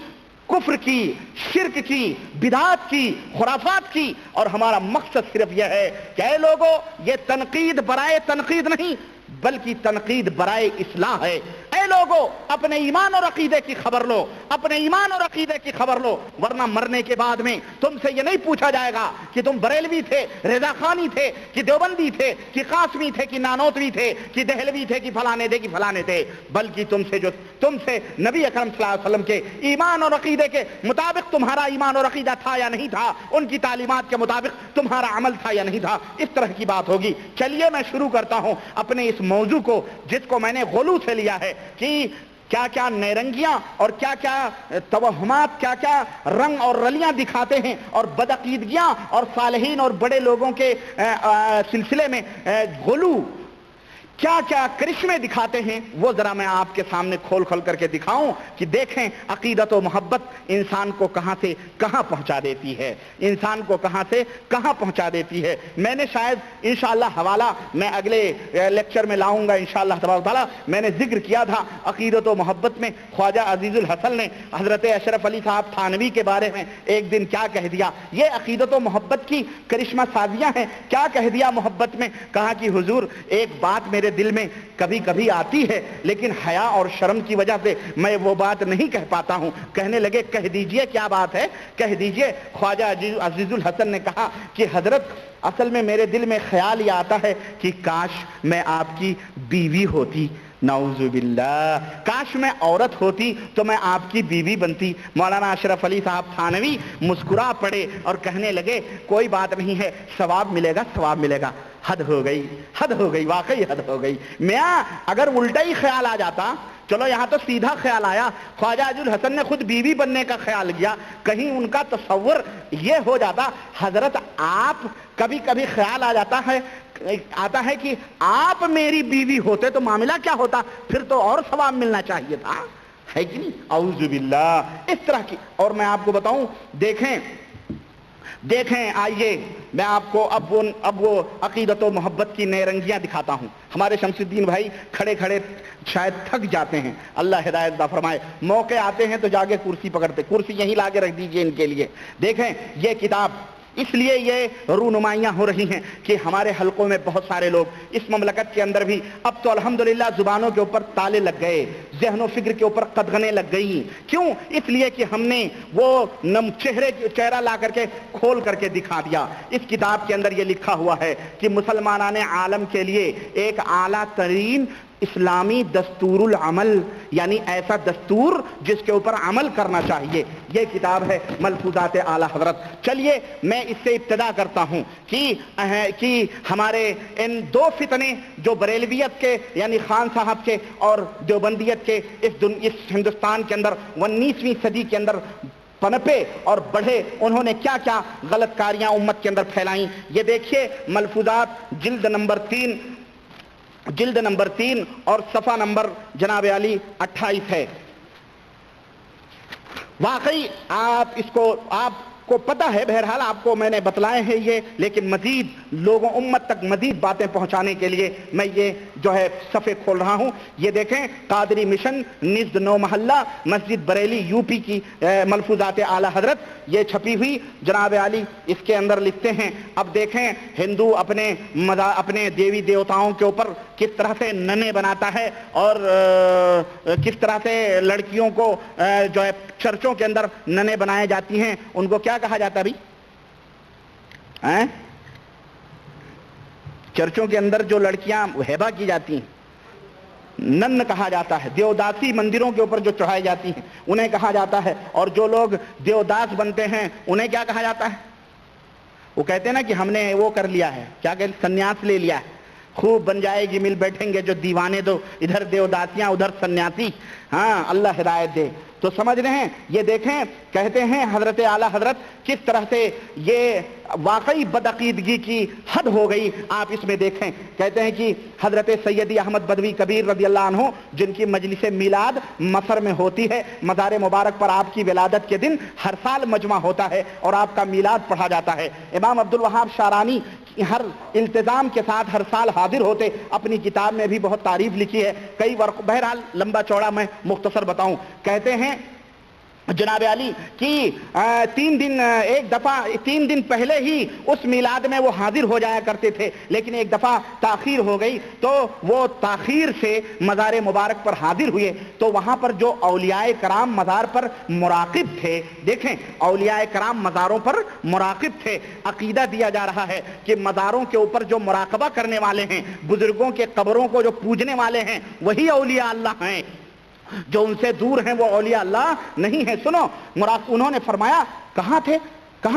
کفر کی، شرک کی، بدعات کی، خرافات کی، اور ہمارا مقصد صرف یہ ہے کہ اے لوگو یہ تنقید برائے تنقید نہیں بلکہ تنقید برائے اصلاح ہے۔ اے لوگو اپنے ایمان اور عقیدے کی خبر لو، اپنے ایمان اور عقیدے کی خبر لو، ورنہ مرنے کے بعد میں تم سے یہ نہیں پوچھا جائے گا کہ تم بریلوی تھے، رضا خانی تھے، کہ دیوبندی تھے، کہ قاسمی تھے، کہ نانوتوی تھے، کہ دہلوی تھے، کہ فلانے تھے، کہ فلانے تھے، بلکہ تم سے نبی اکرم صلی اللہ علیہ وسلم کے ایمان اور عقیدے کے مطابق تمہارا ایمان اور عقیدہ تھا یا نہیں تھا، ان کی تعلیمات کے مطابق تمہارا عمل تھا یا نہیں تھا، اس طرح کی بات ہوگی۔ چلیے میں شروع کرتا ہوں اپنے اس موضوع کو جس کو میں نے غلو سے لیا ہے کہ کیا کیا نیرنگیاں اور کیا کیا توہمات، کیا کیا رنگ اور رلیاں دکھاتے ہیں، اور بدعقیدگیاں اور صالحین اور بڑے لوگوں کے سلسلے میں غلو کیا کیا کرشمے دکھاتے ہیں، وہ ذرا میں آپ کے سامنے کھول کر کے دکھاؤں کہ دیکھیں عقیدت و محبت انسان کو کہاں سے کہاں پہنچا دیتی ہے، انسان کو کہاں سے کہاں پہنچا دیتی ہے۔ میں نے شاید انشاءاللہ حوالہ میں اگلے لیکچر میں لاؤں گا انشاءاللہ تبارک تعالیٰ۔ میں نے ذکر کیا تھا عقیدت و محبت میں خواجہ عزیز الحسن نے حضرت اشرف علی صاحب تھانوی کے بارے میں ایک دن کیا کہہ دیا، یہ عقیدت و محبت کی کرشمہ سازیاں ہیں۔ کیا کہہ دیا محبت میں؟ کہا کہ حضور ایک بات میرے دل میں کبھی کبھی آتی ہے لیکن حیا اور شرم کی وجہ سے میں وہ بات نہیں کہہ پاتا ہوں۔ کہنے لگے کہہ دیجئے کیا بات ہے، کہہ دیجئے۔ خواجہ عزیز الحسن نے کہا کہ حضرت اصل میں میرے دل میں خیال یہ آتا ہے کہ کاش میں آپ کی بیوی ہوتی، نعوذ باللہ، کاش میں عورت ہوتی تو میں آپ کی بیوی بنتی۔ مولانا اشرف علی صاحب تھانوی مسکرا پڑے اور کہنے لگے کوئی بات نہیں ہے، ثواب ملے گا، ثواب ملے گا۔ حد ہو گئی، حد ہو گئی، واقعی حد ہو گئی۔ میاں اگر الٹا ہی خیال آ جاتا، چلو یہاں تو سیدھا خیال آیا، خواجہ عزیز الحسن نے خود بیوی بننے کا خیال کیا، کہیں ان کا تصور یہ ہو جاتا حضرت آپ، کبھی کبھی خیال آتا ہے کہ آپ میری بیوی ہوتے تو معاملہ کیا ہوتا، پھر تو اور ثواب ملنا چاہیے تھا، ہے کہ نہیں؟ اعوذ باللہ، اس طرح کی۔ اور میں آپ کو بتاؤں، دیکھیں آئیے میں آپ کو اب وہ عقیدت و محبت کی نیرنگیاں دکھاتا ہوں۔ ہمارے شمس الدین بھائی کھڑے کھڑے شاید تھک جاتے ہیں، اللہ ہدایت عطا فرمائے، موقع آتے ہیں تو جا کے کرسی پکڑتے، کرسی یہیں لا کے رکھ دیجئے ان کے لیے۔ دیکھیں یہ کتاب اس لیے یہ رونمائیاں ہو رہی ہیں کہ ہمارے حلقوں میں بہت سارے لوگ اس مملکت کے اندر بھی اب تو الحمدللہ زبانوں کے اوپر تالے لگ گئے، ذہن و فکر کے اوپر قدغنیں لگ گئی۔ کیوں؟ اس لیے کہ ہم نے وہ چہرہ لا کر کے کھول کر کے دکھا دیا۔ اس کتاب کے اندر یہ لکھا ہوا ہے کہ مسلمانان عالم کے لیے ایک اعلیٰ ترین اسلامی دستور العمل، یعنی ایسا دستور جس کے اوپر عمل کرنا چاہیے، یہ کتاب ہے ملفوظات اعلیٰ حضرت۔ چلیے میں اس سے ابتدا کرتا ہوں کہ ہمارے ان دو فتنے جو بریلویت کے یعنی خان صاحب کے اور دیوبندیت کے اس ہندوستان کے اندر 19ویں صدی کے اندر پنپے اور بڑھے، انہوں نے کیا کیا غلط کاریاں امت کے اندر پھیلائیں۔ یہ دیکھیے ملفوظات جلد نمبر 3 اور صفحہ نمبر جناب علی 28 ہے۔ واقعی آپ کو پتہ ہے، بہرحال آپ کو میں نے بتلائے ہیں یہ، لیکن مزید لوگوں امت تک مزید باتیں پہنچانے کے لیے میں یہ جو ہے صفحے کھول رہا ہوں۔ یہ دیکھیں قادری مشن نزد نو محلہ مسجد بریلی یو پی کی ملفوظات اعلیٰ حضرت، یہ چھپی ہوئی جناب علی اس کے اندر لکھتے ہیں۔ اب دیکھیں ہندو اپنے دیوی دیوتاؤں کے اوپر کس طرح سے ننے بناتا ہے اور کس طرح سے لڑکیوں کو جو ہے چرچوں کے اندر ننے بنائے جاتی ہیں، ان کو کیا کہا جاتا ہے بھائی؟ چرچوں کے اندر جو لڑکیاں ہیبا کی جاتی ہیں نن کہا جاتا ہے۔ دیوداسی مندروں کے اوپر جو چڑھائی جاتی ہیں انہیں کہا جاتا ہے، اور جو لوگ دیوداس بنتے ہیں انہیں کیا کہا جاتا ہے؟ وہ کہتے ہیں نا کہ ہم نے وہ کر لیا ہے، کیا کہ سنیاس لے لیا ہے، خوب بن جائے گی، مل بیٹھیں گے جو دیوانے دو، ادھر دیوداسیاں ادھر سنیاسی۔ ہاں اللہ ہدایت دے۔ تو سمجھ رہے ہیں؟ یہ دیکھیں کہتے ہیں حضرت اعلیٰ حضرت کس طرح سے یہ واقعی بدعقیدگی کی حد ہو گئی۔ آپ اس میں دیکھیں کہتے ہیں کہ حضرت سیدی احمد بدوی کبیر رضی اللہ عنہ جن کی مجلس میلاد مصر میں ہوتی ہے، مزار مبارک پر آپ کی ولادت کے دن ہر سال مجمع ہوتا ہے اور آپ کا میلاد پڑھا جاتا ہے۔ امام عبد الوہاب شارانی ہر التزام کے ساتھ ہر سال حاضر ہوتے. اپنی کتاب میں بھی بہت تعریف لکھی ہے کئی ورق. بہرحال لمبا چوڑا میں مختصر بتاؤں. کہتے ہیں جناب علی کہ 3 دن پہلے ہی اس میلاد میں وہ حاضر ہو جایا کرتے تھے, لیکن ایک دفعہ تاخیر ہو گئی تو وہ تاخیر سے مزار مبارک پر حاضر ہوئے. تو وہاں پر جو اولیاء کرام مزار پر مراقب تھے, دیکھیں اولیاء کرام مزاروں پر مراقب تھے. عقیدہ دیا جا رہا ہے کہ مزاروں کے اوپر جو مراقبہ کرنے والے ہیں, بزرگوں کے قبروں کو جو پوجنے والے ہیں, وہی اولیاء اللہ ہیں. جو ان سے دور ہیں وہ اولیاء اللہ نہیں ہیں. سنو انہوں نے فرمایا کہاں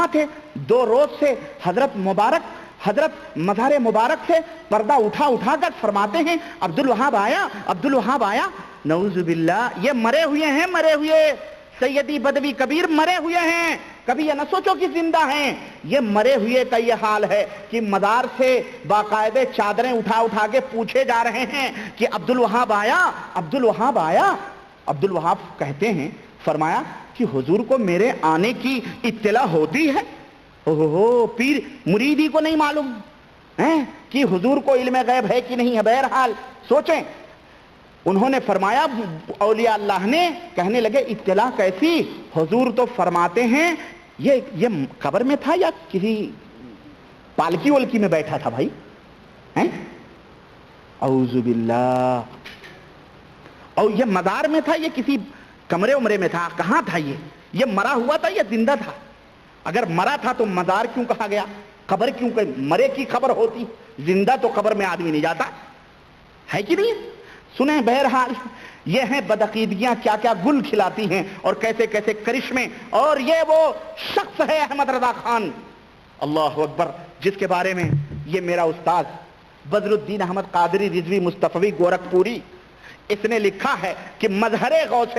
تھے 2 روز سے حضرت مزار مبارک سے پردہ اٹھا کر فرماتے ہیں عبد الوہاب آیا. نعوذ باللہ, یہ مرے ہوئے سیدی بدوی کبیر مرے ہوئے ہیں. کبھی یہ نہ سوچو کہ زندہ ہیں, یہ مرے ہوئے کا یہ حال ہے کہ مزار سے باقاعدے چادریں اٹھا کے پوچھے جا رہے ہیں کہ عبد الوہاب آیا. عبد الوہاب کہتے ہیں, فرمایا کہ حضور کو میرے آنے کی اطلاع ہوتی ہے. پیر مریدی کو نہیں معلوم کہ حضور کو علم غیب ہے کہ نہیں ہے. بہرحال سوچیں, انہوں نے فرمایا, اولیاء اللہ نے کہنے لگے اطلاع کیسی؟ حضور تو فرماتے ہیں یہ قبر میں تھا یا کسی پالکی ولکی میں بیٹھا تھا بھائی. اعوذ باللہ. اور یہ مزار میں تھا, یہ کسی کمرے عمرے میں تھا, کہاں تھا یہ مرا ہوا تھا یا زندہ تھا؟ اگر مرا تھا تو مزار کیوں کہا گیا, قبر کیوں کہ مرے کی خبر ہوتی, زندہ تو قبر میں آدمی نہیں جاتا ہے کہ نہیں. سنیں بہرحال یہ ہیں بدعقیدگیاں کیا گل کھلاتی ہیں اور کیسے کرشمے. اور یہ وہ شخص ہے احمد رضا خان, اللہ اکبر, جس کے بارے میں یہ میرا استاد بدر الدین احمد قادری رضوی مصطفی گورکھپوری, اس نے لکھا ہے کہ مظہر غوث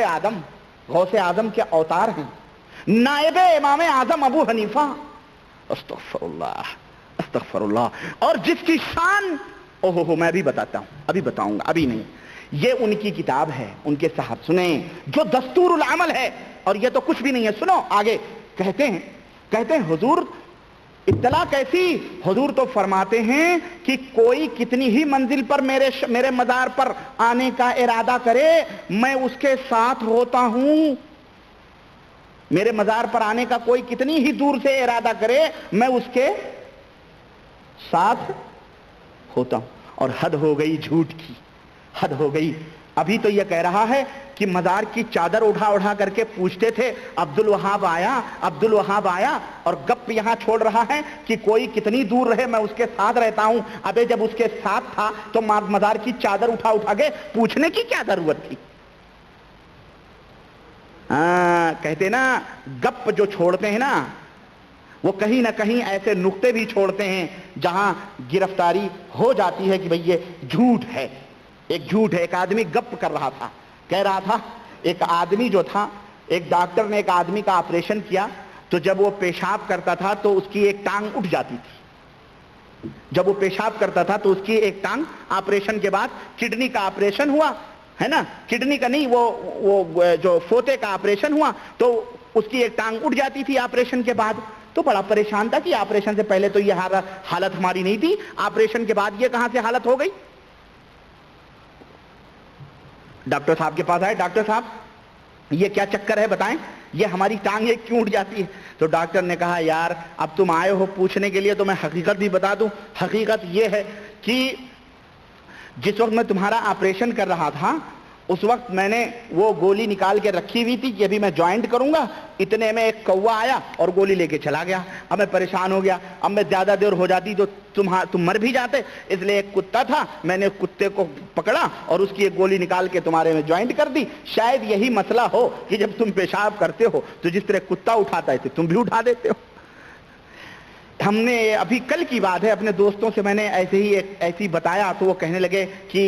اعظم کے اوتار ہیں, نائب امام اعظم ابو حنیفہ. استغفر اللہ. اور جس کی شان میں ابھی بتاتا ہوں, ابھی بتاؤں گا, ابھی نہیں. یہ ان کی کتاب ہے, ان کے صاحب سنیں, جو دستور العمل ہے. اور یہ تو کچھ بھی نہیں ہے. سنو آگے کہتے ہیں حضور اطلاع کیسی؟ حضور تو فرماتے ہیں کہ کوئی کتنی ہی منزل پر میرے مزار پر آنے کا ارادہ کرے, میں اس کے ساتھ ہوتا ہوں. میرے مزار پر آنے کا کوئی کتنی ہی دور سے ارادہ کرے, میں اس کے ساتھ ہوتا ہوں. اور حد ہو گئی جھوٹ کی, حد ہو گئی. ابھی تو یہ کہہ رہا ہے کہ مزار کی چادر اٹھا کر کے پوچھتے تھے عبد الوہاب آیا, اور گپ یہاں چھوڑ رہا ہے کہ کوئی کتنی دور رہے میں اس کے ساتھ رہتا ہوں. ابے جب اس کے ساتھ تھا تو مزار کی چادر اٹھا کے پوچھنے کی کیا ضرورت تھی؟ کہتے نا گپ جو چھوڑتے ہیں نا, وہ کہیں نہ کہیں ایسے نقطے بھی چھوڑتے ہیں جہاں گرفتاری ہو جاتی ہے کہ بھئی یہ جھوٹ ہے. ایک آدمی گپ کر رہا تھا, کہہ رہا تھا ایک آدمی جو تھا, ایک ڈاکٹر نے ایک آدمی کا آپریشن کیا تو جب وہ پیشاب کرتا تھا تو اس کی ایک ٹانگ اٹھ جاتی تھی. جب وہ پیشاب کرتا تھا تو اس کی ایک ٹانگ, آپریشن کے بعد کڈنی کا آپریشن ہوا ہے نا, کڈنی کا نہیں, وہ جو فوتے کا آپریشن ہوا تو اس کی ایک ٹانگ اٹھ جاتی تھی آپریشن کے بعد. تو بڑا پریشان تھا کہ آپریشن سے پہلے تو یہ حالت ہماری نہیں تھی, آپریشن کے بعد یہ کہاں سے حالت ہو گئی. ڈاکٹر صاحب کے پاس آئے, ڈاکٹر صاحب یہ کیا چکر ہے بتائیں, یہ ہماری ٹانگ کیوں اٹھ جاتی ہے؟ تو ڈاکٹر نے کہا یار اب تم آئے ہو پوچھنے کے لیے تو میں حقیقت بھی بتا دوں. حقیقت یہ ہے کہ جس وقت میں تمہارا آپریشن کر رہا تھا اس وقت میں نے وہ گولی نکال کے رکھی ہوئی تھی کہ ابھی میں جوائنٹ کروں گا, اتنے میں ایک کوا آیا اور گولی لے کے چلا گیا. اب میں پریشان ہو گیا, اب میں زیادہ دیر ہو جاتی تو تم مر بھی جاتے, اس لیے ایک کتا تھا, میں نے کتے کو پکڑا اور اس کی ایک گولی نکال کے تمہارے میں جوائنٹ کر دی. شاید یہی مسئلہ ہو کہ جب تم پیشاب کرتے ہو تو جس طرح کتا اٹھاتا ہے تم بھی اٹھا دیتے ہو. ہم نے ابھی کل کی بات ہے, اپنے دوستوں سے میں نے ایسی بتایا تو وہ کہنے لگے کہ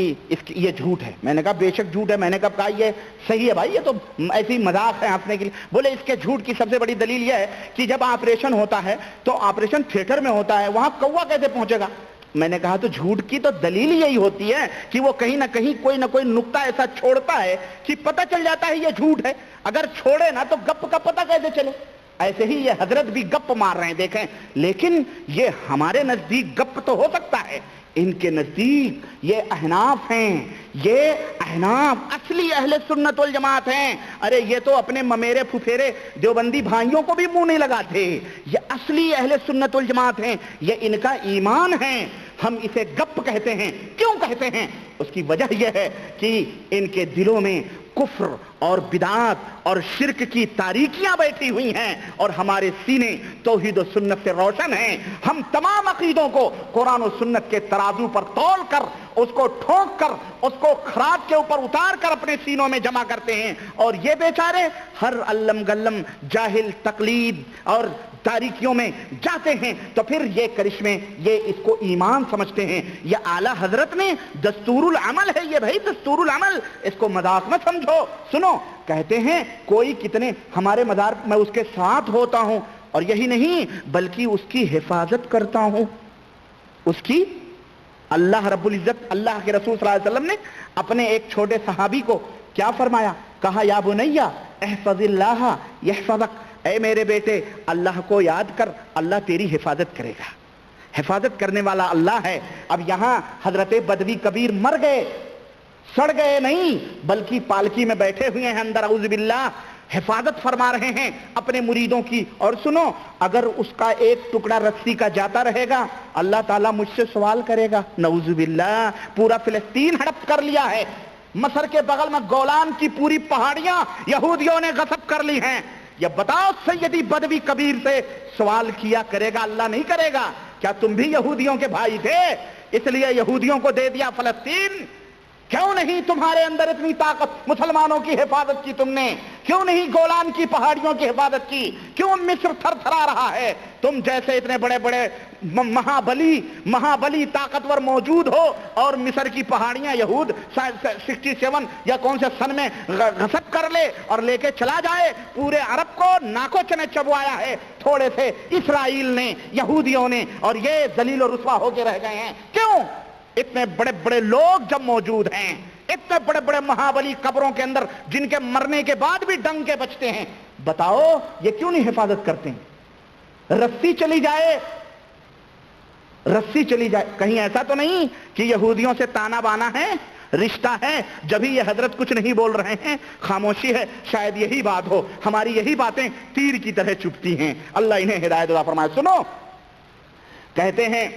یہ جھوٹ ہے. میں نے کہا بے شک جھوٹ ہے. میں نے کب کہا یہ صحیح ہے بھائی, یہ تو ایسی مذاق ہے ہنسنے کے لیے. بولے اس کے جھوٹ کی سب سے بڑی دلیل یہ ہے کہ جب آپریشن ہوتا ہے تو آپریشن تھیٹر میں ہوتا ہے, وہاں کوا کیسے پہنچے گا؟ میں نے کہا تو جھوٹ کی تو دلیل یہی ہوتی ہے کہ وہ کہیں نہ کہیں کوئی نہ کوئی نقطہ ایسا چھوڑتا ہے کہ پتہ چل جاتا ہے یہ جھوٹ ہے. اگر چھوڑے نا تو گپ کا پتہ کیسے چلے؟ ایسے ہی یہ حضرت بھی گپ مار رہے ہیں دیکھیں، لیکن یہ ہمارے نزدیک گپ تو ہو سکتا ہے، ان کے نزدیک یہ احناف ہیں، یہ احناف اصلی اہل سنت والجماعت ہیں۔ ارے یہ تو اپنے ممیرے پھپھیرے دیوبندی بھائیوں کو بھی منہ نہیں لگاتے، یہ اصلی اہل سنت والجماعت ہیں، یہ ان کا ایمان ہے۔ ہم اسے گپ کہتے ہیں، کیوں کہتے ہیں؟ اس کی وجہ یہ ہے کہ ان کے دلوں میں کفر اور بدعات اور شرک کی تاریکیاں بیٹھی ہوئی ہیں، اور ہمارے سینے توحید و سنت سے روشن ہیں۔ ہم تمام عقیدوں کو قرآن و سنت کے ترازو پر تول کر، اس کو ٹھوک کر، اس کو خراج کے اوپر اتار کر اپنے سینوں میں جمع کرتے ہیں، اور یہ بیچارے ہر علم گلم جاہل تقلید اور تاریکیوں میں جاتے ہیں، تو پھر یہ کرشمے، یہ اس کو ایمان سمجھتے ہیں۔ یہ اعلیٰ حضرت نے دستور العمل ہے، یہ بھائی دستور العمل، اس کو مذاق مت سمجھو۔ سنو، کہتے ہیں کوئی کتنے ہمارے مزار میں اس کے ساتھ ہوتا ہوں، اور یہی نہیں بلکہ اس کی حفاظت کرتا ہوں، اس کی۔ اللہ رب العزت، اللہ کے رسول صلی اللہ علیہ وسلم نے اپنے ایک چھوٹے صحابی کو کیا فرمایا؟ کہا یا بنیا احفظ اللہ یحفظک، اے میرے بیٹے اللہ کو یاد کر، اللہ تیری حفاظت کرے گا۔ حفاظت کرنے والا اللہ ہے۔ اب یہاں حضرت بدوی کبیر مر گئے، سڑ گئے نہیں، بلکہ پالکی میں بیٹھے ہوئے ہیں اندر، اعوذ باللہ، حفاظت فرما رہے ہیں اپنے مریدوں کی۔ اور سنو، اگر اس کا ایک ٹکڑا رسی کا جاتا رہے گا، اللہ تعالیٰ مجھ سے سوال کرے گا، نعوذ باللہ۔ پورا فلسطین ہڑپ کر لیا ہے، مصر کے بغل میں گولان کی پوری پہاڑیاں یہودیوں نے غصب کر لی ہیں۔ یہ بتاؤ، سیدی بدوی کبیر سے سوال کیا کرے گا اللہ نہیں کرے گا؟ کیا تم بھی یہودیوں کے بھائی تھے اس لیے یہودیوں کو دے دیا فلسطین؟ کیوں نہیں تمہارے اندر اتنی طاقت مسلمانوں کی حفاظت کی؟ تم نے کیوں نہیں گولان کی پہاڑیوں کی حفاظت کی؟ کیوں مصر تھر تھرا رہا ہے؟ تم جیسے اتنے بڑے بڑے مہابلی طاقتور موجود ہو، اور مصر کی پہاڑیاں یہود 67 یا کون سے سن میں غصب کر لے اور لے کے چلا جائے، پورے عرب کو ناکو چنے چبوایا ہے تھوڑے سے اسرائیل نے، یہودیوں نے، اور یہ ذلیل و رسوا ہو کے رہ گئے ہیں۔ کیوں؟ اتنے بڑے بڑے لوگ جب موجود ہیں، اتنے بڑے بڑے مہابلی قبروں کے اندر جن کے مرنے کے بعد بھی ڈنگ کے بچتے ہیں، بتاؤ یہ کیوں نہیں حفاظت کرتے ہیں؟ رسی چلی جائے، رسی چلی جائے، کہیں ایسا تو نہیں کہ یہودیوں سے تانا بانا ہے، رشتہ ہے، جبھی یہ حضرت کچھ نہیں بول رہے ہیں، خاموشی ہے؟ شاید یہی بات ہو، ہماری یہی باتیں تیر کی طرح چبھتی ہیں۔ اللہ انہیں ہدایت عطا فرمائے۔ سنو، کہتے ہیں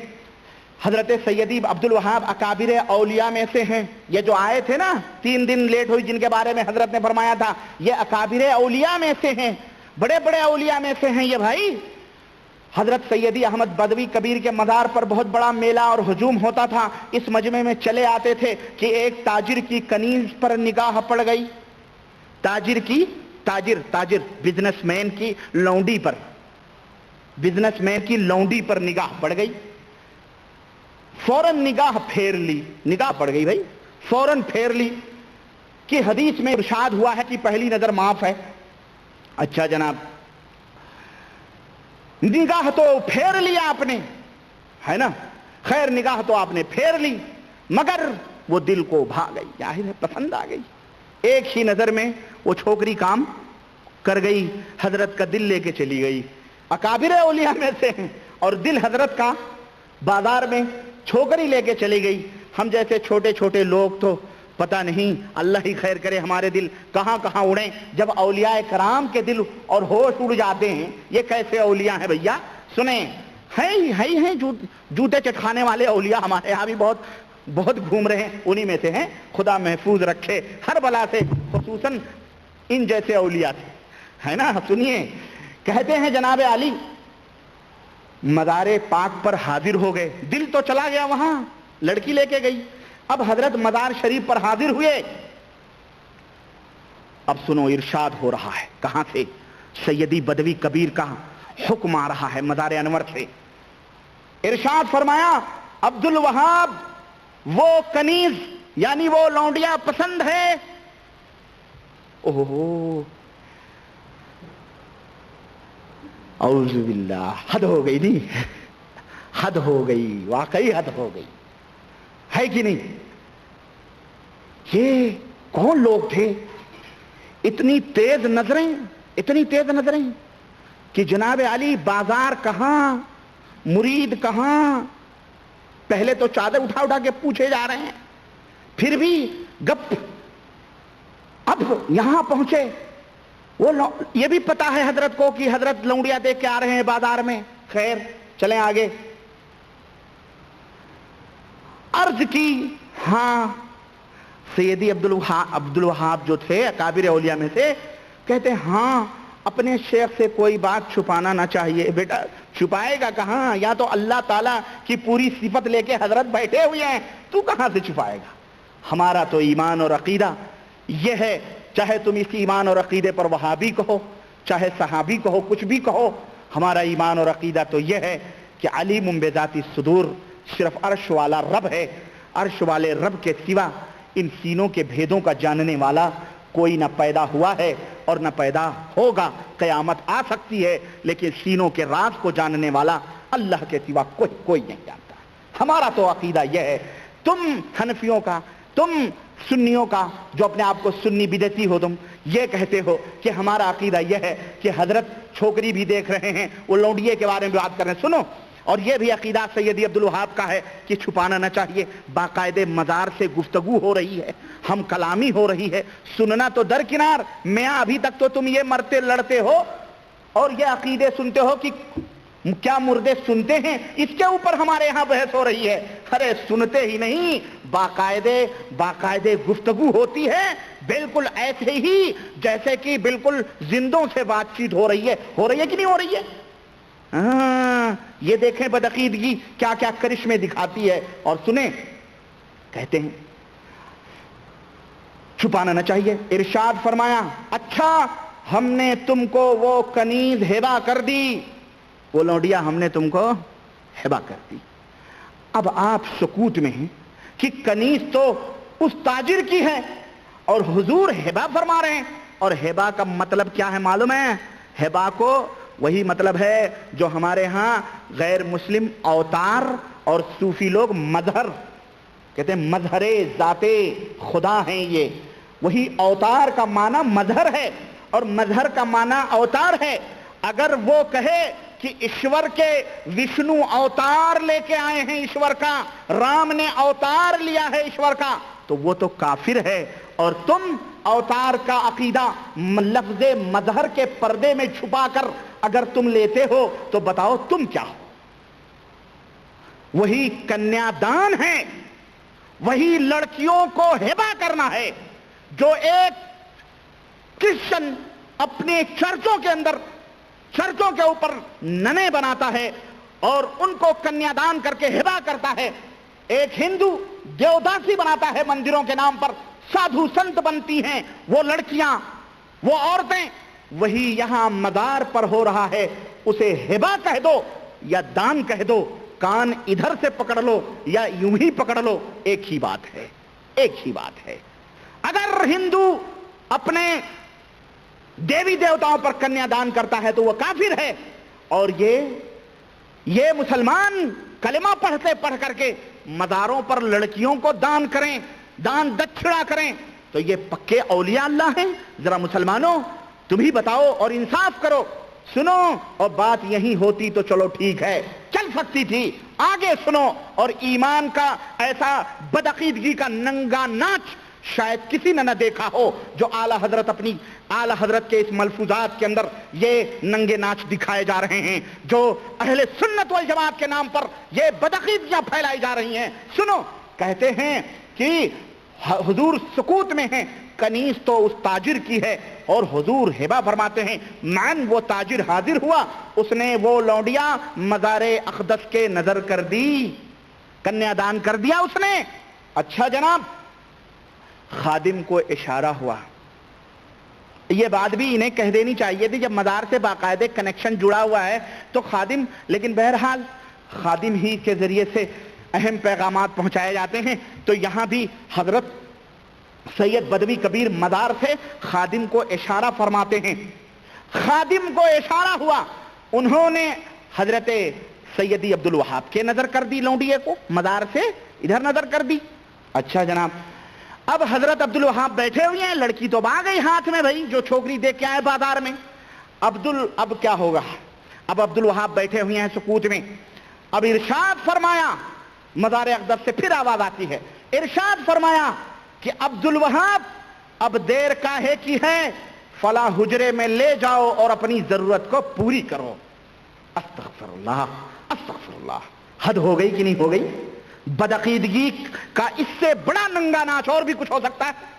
حضرت سیدی عبد الوہاب اکابر اولیاء میں سے ہیں۔ یہ جو آئے تھے نا 3 دن لیٹ ہوئی، جن کے بارے میں حضرت نے فرمایا تھا، یہ اکابر اولیاء میں سے ہیں، بڑے بڑے اولیاء میں سے ہیں یہ بھائی۔ حضرت سیدی احمد بدوی کبیر کے مزار پر بہت بڑا میلہ اور ہجوم ہوتا تھا۔ اس مجمع میں چلے آتے تھے کہ ایک تاجر کی کنیز پر نگاہ پڑ گئی، تاجر بزنس مین کی لونڈی پر، بزنس مین کی لونڈی پر نگاہ پڑ گئی۔ فوراً نگاہ پھیر لی، نگاہ پڑ گئی بھائی، فوراً پھیر لی، کہ حدیث میں ارشاد ہوا ہے کہ پہلی نظر معاف ہے۔ اچھا جناب، نگاہ تو پھیر لیا آپ نے، ہے نا، خیر نگاہ تو آپ نے پھیر لی، مگر وہ دل کو بھا گئی، ظاہر ہے پسند آ گئی۔ ایک ہی نظر میں وہ چھوکری کام کر گئی، حضرت کا دل لے کے چلی گئی۔ اکابر اولیاء میں سے ہیں اور دل حضرت کا بازار میں چھوکری لے کے چلی گئی۔ ہم جیسے چھوٹے چھوٹے لوگ تو پتہ نہیں، اللہ ہی خیر کرے، ہمارے دل کہاں کہاں اڑیں جب اولیاء کرام کے دل اور ہوش اڑ جاتے ہیں۔ یہ کیسے اولیاء ہیں بھیا؟ سنیں، ہیں جوتے چٹکانے والے اولیاء ہمارے یہاں بھی بہت گھوم رہے ہیں، انہی میں سے ہیں، خدا محفوظ رکھے ہر بلا سے، خصوصاً ان جیسے اولیاء سے، ہے نا۔ سنیے، کہتے ہیں جناب علی مزار پاک پر حاضر ہو گئے، دل تو چلا گیا وہاں، لڑکی لے کے گئی، اب حضرت مزار شریف پر حاضر ہوئے۔ اب سنو، ارشاد ہو رہا ہے، کہاں سے؟ سیدی بدوی کبیر کا حکم آ رہا ہے مزار انور سے۔ ارشاد فرمایا، عبد الوہاب وہ کنیز یعنی وہ لونڈیاں پسند ہے۔ اوہ، اعوذ باللہ، حد ہو گئی نہیں؟ حد ہو گئی، واقعی حد ہو گئی، ہے کہ نہیں؟ یہ کون لوگ تھے؟ اتنی تیز نظریں، اتنی تیز نظریں، کہ جناب علی بازار کہاں، مرید کہاں؟ پہلے تو چادر اٹھا اٹھا کے پوچھے جا رہے ہیں، پھر بھی گپ، اب یہاں پہنچے، وہ یہ بھی پتا ہے حضرت کو کہ حضرت لونڈیا دیکھ کے آ رہے ہیں بازار میں، خیر چلیں آگے۔ عرض کی ہاں سیدی عبد الوہاب جو تھے اکابر اولیاء میں سے، کہتے ہیں ہاں اپنے شیخ سے کوئی بات چھپانا نہ چاہیے۔ بیٹا چھپائے گا کہاں، یا تو اللہ تعالیٰ کی پوری صفت لے کے حضرت بیٹھے ہوئے ہیں، تو کہاں سے چھپائے گا؟ ہمارا تو ایمان اور عقیدہ یہ ہے، چاہے تم اس ایمان اور عقیدے پر وہابی کہو، چاہے صحابی کہو، کچھ بھی کہو، ہمارا ایمان اور عقیدہ تو یہ ہے کہ علیم بذات الصدور صرف عرش والا رب ہے، عرش والے رب کے سوا ان سینوں کے بھیدوں کا جاننے والا کوئی نہ پیدا ہوا ہے اور نہ پیدا ہوگا۔ قیامت آ سکتی ہے لیکن سینوں کے راز کو جاننے والا اللہ کے سوا کوئی نہیں جانتا۔ ہمارا تو عقیدہ یہ ہے، تم حنفیوں کا، تم سنیوں کا جو اپنے آپ کو سنی بدعتی ہو، تم یہ کہتے ہو کہ ہمارا عقیدہ یہ ہے کہ حضرت چھوکری بھی دیکھ رہے ہیں، وہ لونڈیے کے بارے میں بات کر رہے ہیں۔ سنو، اور یہ بھی عقیدہ سیدی عبد الوہاب کا ہے کہ چھپانا نہ چاہیے۔ باقاعدے مزار سے گفتگو ہو رہی ہے، ہم کلامی ہو رہی ہے، سننا تو درکنار، میاں ابھی تک تو تم یہ مرتے لڑتے ہو اور یہ عقیدے سنتے ہو کہ کیا مردے سنتے ہیں، اس کے اوپر ہمارے ہاں بحث ہو رہی ہے۔ ارے سنتے ہی نہیں، باقاعدے گفتگو ہوتی ہے، بالکل ایسے ہی جیسے کہ بالکل زندوں سے بات چیت ہو رہی ہے کہ نہیں ہو رہی ہے؟ یہ دیکھیں بدعقیدگی کیا کیا کرشمے دکھاتی ہے۔ اور سنیں، کہتے ہیں چھپانا نہ چاہیے۔ ارشاد فرمایا اچھا ہم نے تم کو وہ کنیز ہبہ کر دی، وہ لونڈیا ہم نے تم کو ہبہ کر دی۔ اب آپ سکوت میں ہیں کہ کنیز تو اس تاجر کی ہے اور حضور ہبہ فرما رہے ہیں، اور ہبہ کا مطلب کیا ہے معلوم ہے؟ ہبہ کو وہی مطلب ہے جو ہمارے ہاں غیر مسلم اوتار اور صوفی لوگ مظہر کہتے ہیں، مظہر ذات خدا ہیں یہ، وہی اوتار کا معنی مظہر ہے اور مظہر کا معنی اوتار ہے۔ اگر وہ کہے کہ ایشور کے وشنو اوتار لے کے آئے ہیں، ایشور کا رام نے اوتار لیا ہے ایشور کا، تو وہ تو کافر ہے۔ اور تم اوتار کا عقیدہ لفظ مظہر کے پردے میں چھپا کر اگر تم لیتے ہو تو بتاؤ تم کیا ہو؟ وہی کنیا دان ہے، وہی لڑکیوں کو ہبہ کرنا ہے جو ایک کرسچن اپنے چرچوں کے اندر، چرچوں کے اوپر ننے بناتا ہے اور ان کو کنیا دان کر کے ہبہ کرتا ہے۔ ایک ہندو دیوداسی بناتا ہے مندروں کے نام پر، سادھو سنت بنتی ہیں وہ لڑکیاں، وہ عورتیں، وہی یہاں مدار پر ہو رہا ہے۔ اسے ہبہ کہہ دو یا دان کہہ دو، کان ادھر سے پکڑ لو یا یوں ہی پکڑ لو، ایک ہی بات ہے، ایک ہی بات ہے۔ اگر ہندو اپنے دیوی دیوتاؤں پر کنیا دان کرتا ہے تو وہ کافر ہے، اور یہ مسلمان کلمہ پڑھ کر کے مزاروں پر لڑکیوں کو دان کریں، دان دچھڑا کریں، تو یہ پکے اولیاء اللہ ہیں؟ ذرا مسلمانوں تم ہی بتاؤ اور انصاف کرو۔ سنو، اور بات یہی ہوتی تو چلو ٹھیک ہے، چل سکتی تھی، آگے سنو۔ اور ایمان کا ایسا بدعقیدگی کا ننگا ناچ شاید کسی نے نہ دیکھا ہو جو اعلی حضرت اپنی اعلی حضرت کے اس ملفوظات کے اندر یہ ننگے ناچ دکھائے جا رہے ہیں، جو اہل سنت والجماعت کے نام پر یہ بدعقیدگیاں پھیلائی جا رہی ہیں۔ سنو، کہتے ہیں کہ حضور سکوت میں ہیں، کنیز تو اس تاجر کی ہے، اور حضور ہبہ فرماتے ہیں مان وہ تاجر حاضر ہوا، اس نے وہ لونڈیا مزار اقدس کے نظر کر دی، کنیا دان کر دیا اس نے۔ اچھا جناب، خادم کو اشارہ ہوا، یہ بات بھی انہیں کہہ دینی چاہیے تھی، جب مزار سے باقاعدے کنیکشن جڑا ہوا ہے تو خادم، لیکن بہرحال خادم ہی کے ذریعے سے اہم پیغامات پہنچائے جاتے ہیں۔ تو یہاں بھی حضرت سید بدوی کبیر مزار سے خادم کو اشارہ فرماتے ہیں، خادم کو اشارہ ہوا، انہوں نے حضرت سیدی عبد الوہاب کے نظر کر دی، لونڈیے کو مزار سے ادھر نظر کر دی۔ اچھا جناب، اب حضرت عبد الوہاب بیٹھے ہوئے ہیں، لڑکی تو آ گئی ہاتھ میں بھائی، جو چھوکری دیکھ کے آئے بازار میں۔ اب کیا ہوگا؟ اب عبدالوہاب بیٹھے ہوئے ہیں سکوت میں. اب ارشاد فرمایا, مزار اقدس سے پھر آواز آتی ہے, ارشاد فرمایا کہ عبدالوہاب اب دیر کاہے کی ہے, فلاں حجرے میں لے جاؤ اور اپنی ضرورت کو پوری کرو. استغفر اللہ, استغفر اللہ. حد ہو گئی کہ نہیں ہو گئی؟ بدعقیدگی کا اس سے بڑا ننگا ناچ اور بھی کچھ ہو سکتا ہے؟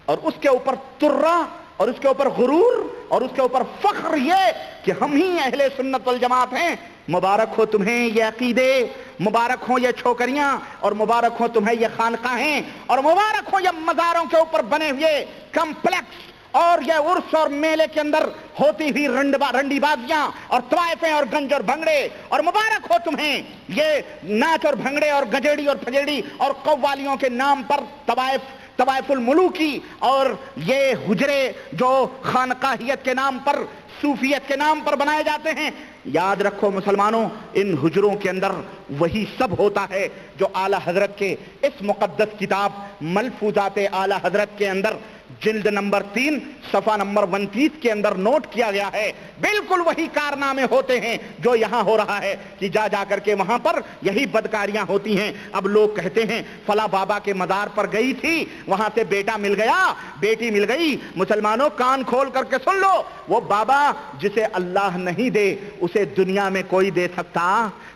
اور اس کے اوپر ترا, اور اس کے اوپر غرور, اور اس کے اوپر فخر یہ کہ ہم ہی اہل سنت والجماعت ہیں. مبارک ہو تمہیں یہ عقیدے, مبارک ہو یہ چھوکریاں, اور مبارک ہو تمہیں یہ خانقاہیں, اور مبارک ہو یہ مزاروں کے اوپر بنے ہوئے کمپلیکس, اور یہ عرس اور میلے کے اندر ہوتی ہوئی رنڈی بازیاں اور طوائفیں اور گنج اور بھنگڑے, اور مبارک ہو تمہیں یہ ناچ اور بھنگڑے اور گجیڑی اور پھجیڑی اور قوالیوں کے نام پر طوائف الملوکی, اور یہ حجرے جو خانقاہیت کے نام پر, صوفیت کے نام پر بنائے جاتے ہیں. یاد رکھو مسلمانوں, ان حجروں کے اندر وہی سب ہوتا ہے جو اعلی حضرت کے اس مقدس کتاب ملفوظات اعلی حضرت کے اندر جلد نمبر 3 صفحہ نمبر 29 کے اندر نوٹ کیا گیا ہے. بالکل وہی کارنامے ہوتے ہیں جو یہاں ہو رہا ہے کہ جا کر کے وہاں پر یہی بدکاریاں ہوتی ہیں. اب لوگ کہتے ہیں فلاں بابا کے مزار پر گئی تھی, وہاں سے بیٹا مل گیا, بیٹی مل گئی. مسلمانوں کان کھول کر کے سن لو, وہ بابا جسے اللہ نہیں دے اسے دنیا میں کوئی دے سکتا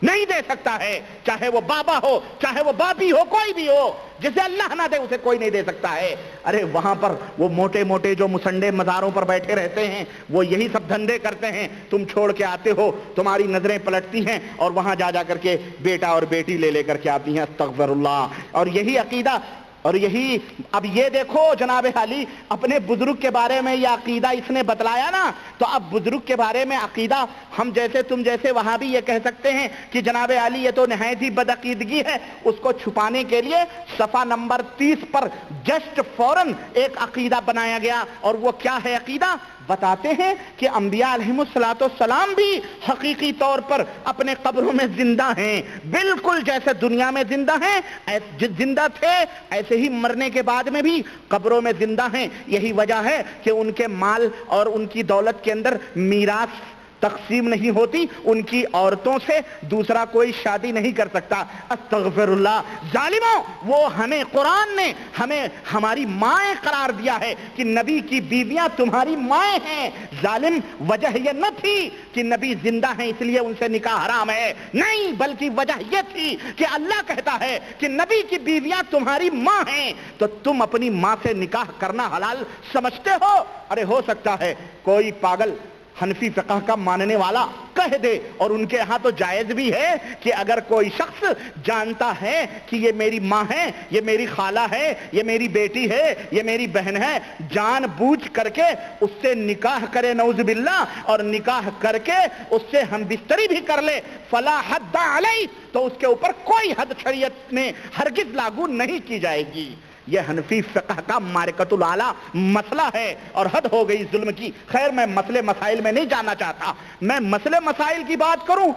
نہیں, دے سکتا ہے. چاہے وہ بابا ہو, چاہے وہ باپی ہو, کوئی بھی ہو, جسے اللہ نہ دے اسے کوئی نہیں دے سکتا ہے. ارے وہاں پر وہ موٹے موٹے جو مسنڈے مزاروں پر بیٹھے رہتے ہیں وہ یہی سب دھندے کرتے ہیں. تم چھوڑ کے آتے ہو, تمہاری نظریں پلٹتی ہیں اور وہاں جا کر کے بیٹا اور بیٹی لے کر کے آتی ہیں. استغفر اللہ. اور یہی عقیدہ, اور یہی, اب یہ دیکھو جناب علی اپنے بزرگ کے بارے میں یہ عقیدہ اس نے بتلایا نا, تو اب بزرگ کے بارے میں عقیدہ ہم جیسے تم جیسے وہاں بھی یہ کہہ سکتے ہیں کہ جناب علی یہ تو نہایت ہی بدعقیدگی ہے. اس کو چھپانے کے لیے صفحہ نمبر 30 پر جسٹ فوراً ایک عقیدہ بنایا گیا. اور وہ کیا ہے عقیدہ؟ بتاتے ہیں کہ انبیاء علیہم السلام بھی حقیقی طور پر اپنے قبروں میں زندہ ہیں, بالکل جیسے دنیا میں زندہ ہیں, زندہ تھے ایسے ہی مرنے کے بعد میں بھی قبروں میں زندہ ہیں. یہی وجہ ہے کہ ان کے مال اور ان کی دولت کے اندر میراث تقسیم نہیں ہوتی, ان کی عورتوں سے دوسرا کوئی شادی نہیں کر سکتا. استغفر اللہ. ظالموں, وہ ہمیں قرآن نے ہمیں ہماری مائیں قرار دیا ہے کہ نبی کی بیویاں تمہاری مائیں ہیں. ظالم, وجہ یہ نہ تھی کہ نبی زندہ ہیں اس لیے ان سے نکاح حرام ہے, نہیں, بلکہ وجہ یہ تھی کہ اللہ کہتا ہے کہ نبی کی بیویاں تمہاری ماں ہیں, تو تم اپنی ماں سے نکاح کرنا حلال سمجھتے ہو. ارے ہو سکتا ہے کوئی پاگل حنفی فقہ کا ماننے والا کہہ دے, اور ان کے ہاں تو جائز بھی ہے کہ اگر کوئی شخص جانتا ہے کہ یہ میری ماں ہے, یہ میری خالہ ہے, یہ میری بیٹی ہے, یہ میری بہن ہے, جان بوجھ کر کے اس سے نکاح کرے, نعوذ باللہ, اور نکاح کر کے اس سے ہم بستری بھی کر لے, فلا حد علیہ, تو اس کے اوپر کوئی حد شریعت میں ہرگز لاگو نہیں کی جائے گی. یہ حنفی فقہ کا مارکۃ الاعلیٰ مسئلہ ہے, اور حد ہو گئی ظلم کی. خیر میں مسئلے مسائل میں نہیں جانا چاہتا, میں مسئلے مسائل کی بات کروں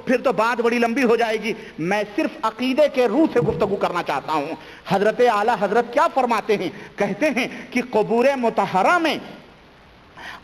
پھر تو بات بڑی لمبی ہو جائے گی. میں صرف عقیدے کے روح سے گفتگو کرنا چاہتا ہوں. حضرت اعلیٰ حضرت کیا فرماتے ہیں؟ کہتے ہیں کہ قبور مطہرہ میں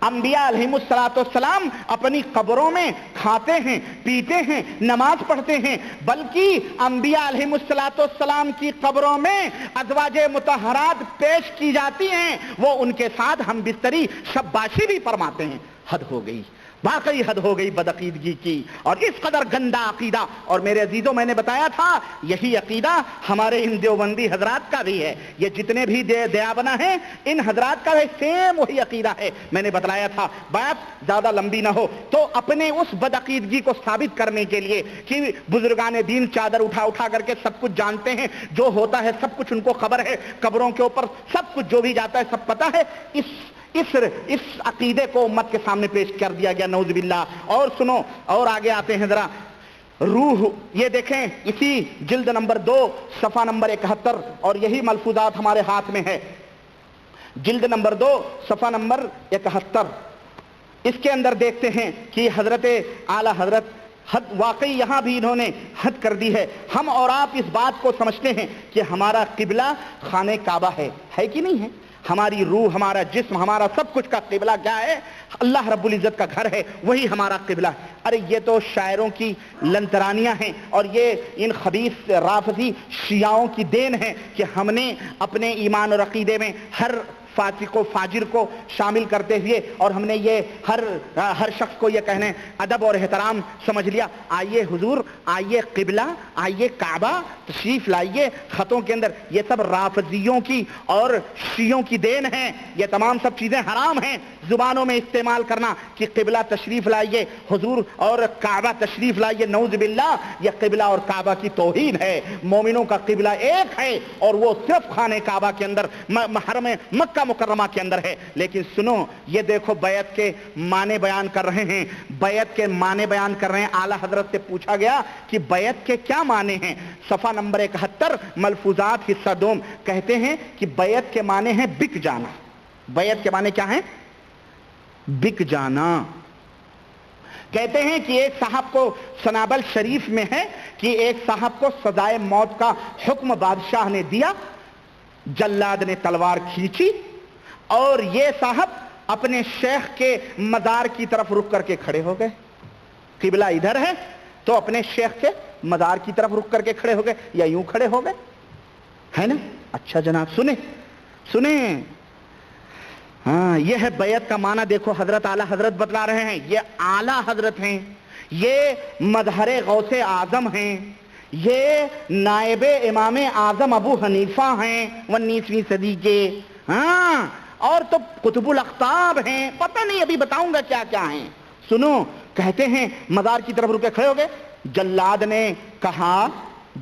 انبیاء علیہم السلام اپنی قبروں میں کھاتے ہیں, پیتے ہیں, نماز پڑھتے ہیں, بلکہ انبیاء علیہم السلام کی قبروں میں ازواج مطہرات پیش کی جاتی ہیں, وہ ان کے ساتھ ہم بستری شباشی بھی فرماتے ہیں. حد ہو گئی, واقعی حد ہو گئی بدعقیدگی کی, اور اس قدر گندا عقیدہ. اور میرے عزیزوں, میں نے بتایا تھا یہی عقیدہ ہمارے ان دیوبندی حضرات کا بھی ہے. یہ جتنے بھی دیابنا ہیں ان حضرات کا بھی سیم وہی عقیدہ ہے. میں نے بتلایا تھا, بات زیادہ لمبی نہ ہو تو اپنے اس بدعقیدگی کو ثابت کرنے کے لیے کہ بزرگان دین چادر اٹھا کر کے سب کچھ جانتے ہیں, جو ہوتا ہے سب کچھ ان کو خبر ہے, قبروں کے اوپر سب کچھ جو بھی جاتا ہے سب پتہ ہے, اس عقیدے کو امت کے سامنے پیش کر دیا گیا, نعوذ باللہ. اور سنو, اور آگے آتے ہیں ذرا. روح, یہ دیکھیں اسی جلد نمبر 2 صفحہ نمبر 71, اور یہی ملفوظات ہمارے ہاتھ میں ہے. جلد نمبر 2 صفحہ نمبر 71, اس کے اندر دیکھتے ہیں کہ حضرت اعلیٰ حضرت حد, واقعی یہاں بھی انہوں نے حد کر دی ہے. ہم اور آپ اس بات کو سمجھتے ہیں کہ ہمارا قبلہ خانہ کعبہ ہے کہ نہیں ہے؟ ہماری روح, ہمارا جسم, ہمارا سب کچھ کا قبلہ کیا ہے؟ اللہ رب العزت کا گھر ہے, وہی ہمارا قبلہ ہے. ارے یہ تو شاعروں کی لنترانیاں ہیں اور یہ ان خبیث رافضی شیعوں کی دین ہے کہ ہم نے اپنے ایمان اور عقیدے میں ہر فاسق و فاجر کو شامل کرتے ہوئے اور ہم نے یہ ہر شخص کو یہ کہنے ادب اور احترام سمجھ لیا. آئیے حضور، آئیے قبلہ، آئیے کعبہ تشریف لائیے. خطوں کے اندر یہ سب رافضیوں کی اور شیعوں کی دین ہیں. یہ تمام سب چیزیں حرام ہیں زبانوں میں استعمال کرنا کہ قبلہ تشریف لائیے حضور اور کعبہ تشریف لائیے. نعوذ باللہ، یہ قبلہ اور کعبہ کی توہین ہے. مومنوں کا قبلہ ایک ہے اور وہ صرف خانہ کعبہ کے اندر حرم مکہ مکرمہ کے اندر ہے. لیکن سنو، یہ دیکھو بیعت کے معنی بیان کر رہے ہیں، بیعت کے معنی بیان کر رہے ہیں. اعلیٰ حضرت سے پوچھا گیا کہ بیعت کے کیا معنی ہیں؟ صفحہ نمبر 71 ملفوظات حصہ دوم کہتے ہیں کہ بیعت کے معنی ہیں بک جانا. بیعت کے معنی کیا ہیں؟ بک جانا. کہتے ہیں کہ ایک صاحب کو سنابل شریف میں ہے کہ ایک صاحب کو سزائے موت کا حکم بادشاہ نے دیا. جلاد نے تلوار کھینچی اور یہ صاحب اپنے شیخ کے مزار کی طرف رک کر کے کھڑے ہو گئے. قبلہ ادھر ہے تو اپنے شیخ کے مزار کی طرف رک کر کے کھڑے ہو گئے یا یوں کھڑے ہو گئے، ہے نا؟ اچھا جناب سنیں ہاں، یہ ہے بیعت کا معنی. دیکھو حضرت اعلیٰ حضرت بتلا رہے ہیں. یہ اعلیٰ حضرت ہیں، یہ مظہر غوث اعظم ہیں، یہ نائب امام اعظم ابو حنیفہ ہیں 19ویں صدی کے. ہاں، اور تو قطب الاقطاب ہیں، پتہ نہیں ابھی بتاؤں گا کیا کیا ہیں. سنو، کہتے ہیں مزار کی طرف رکے کھڑے ہو گئے. جلاد نے کہا،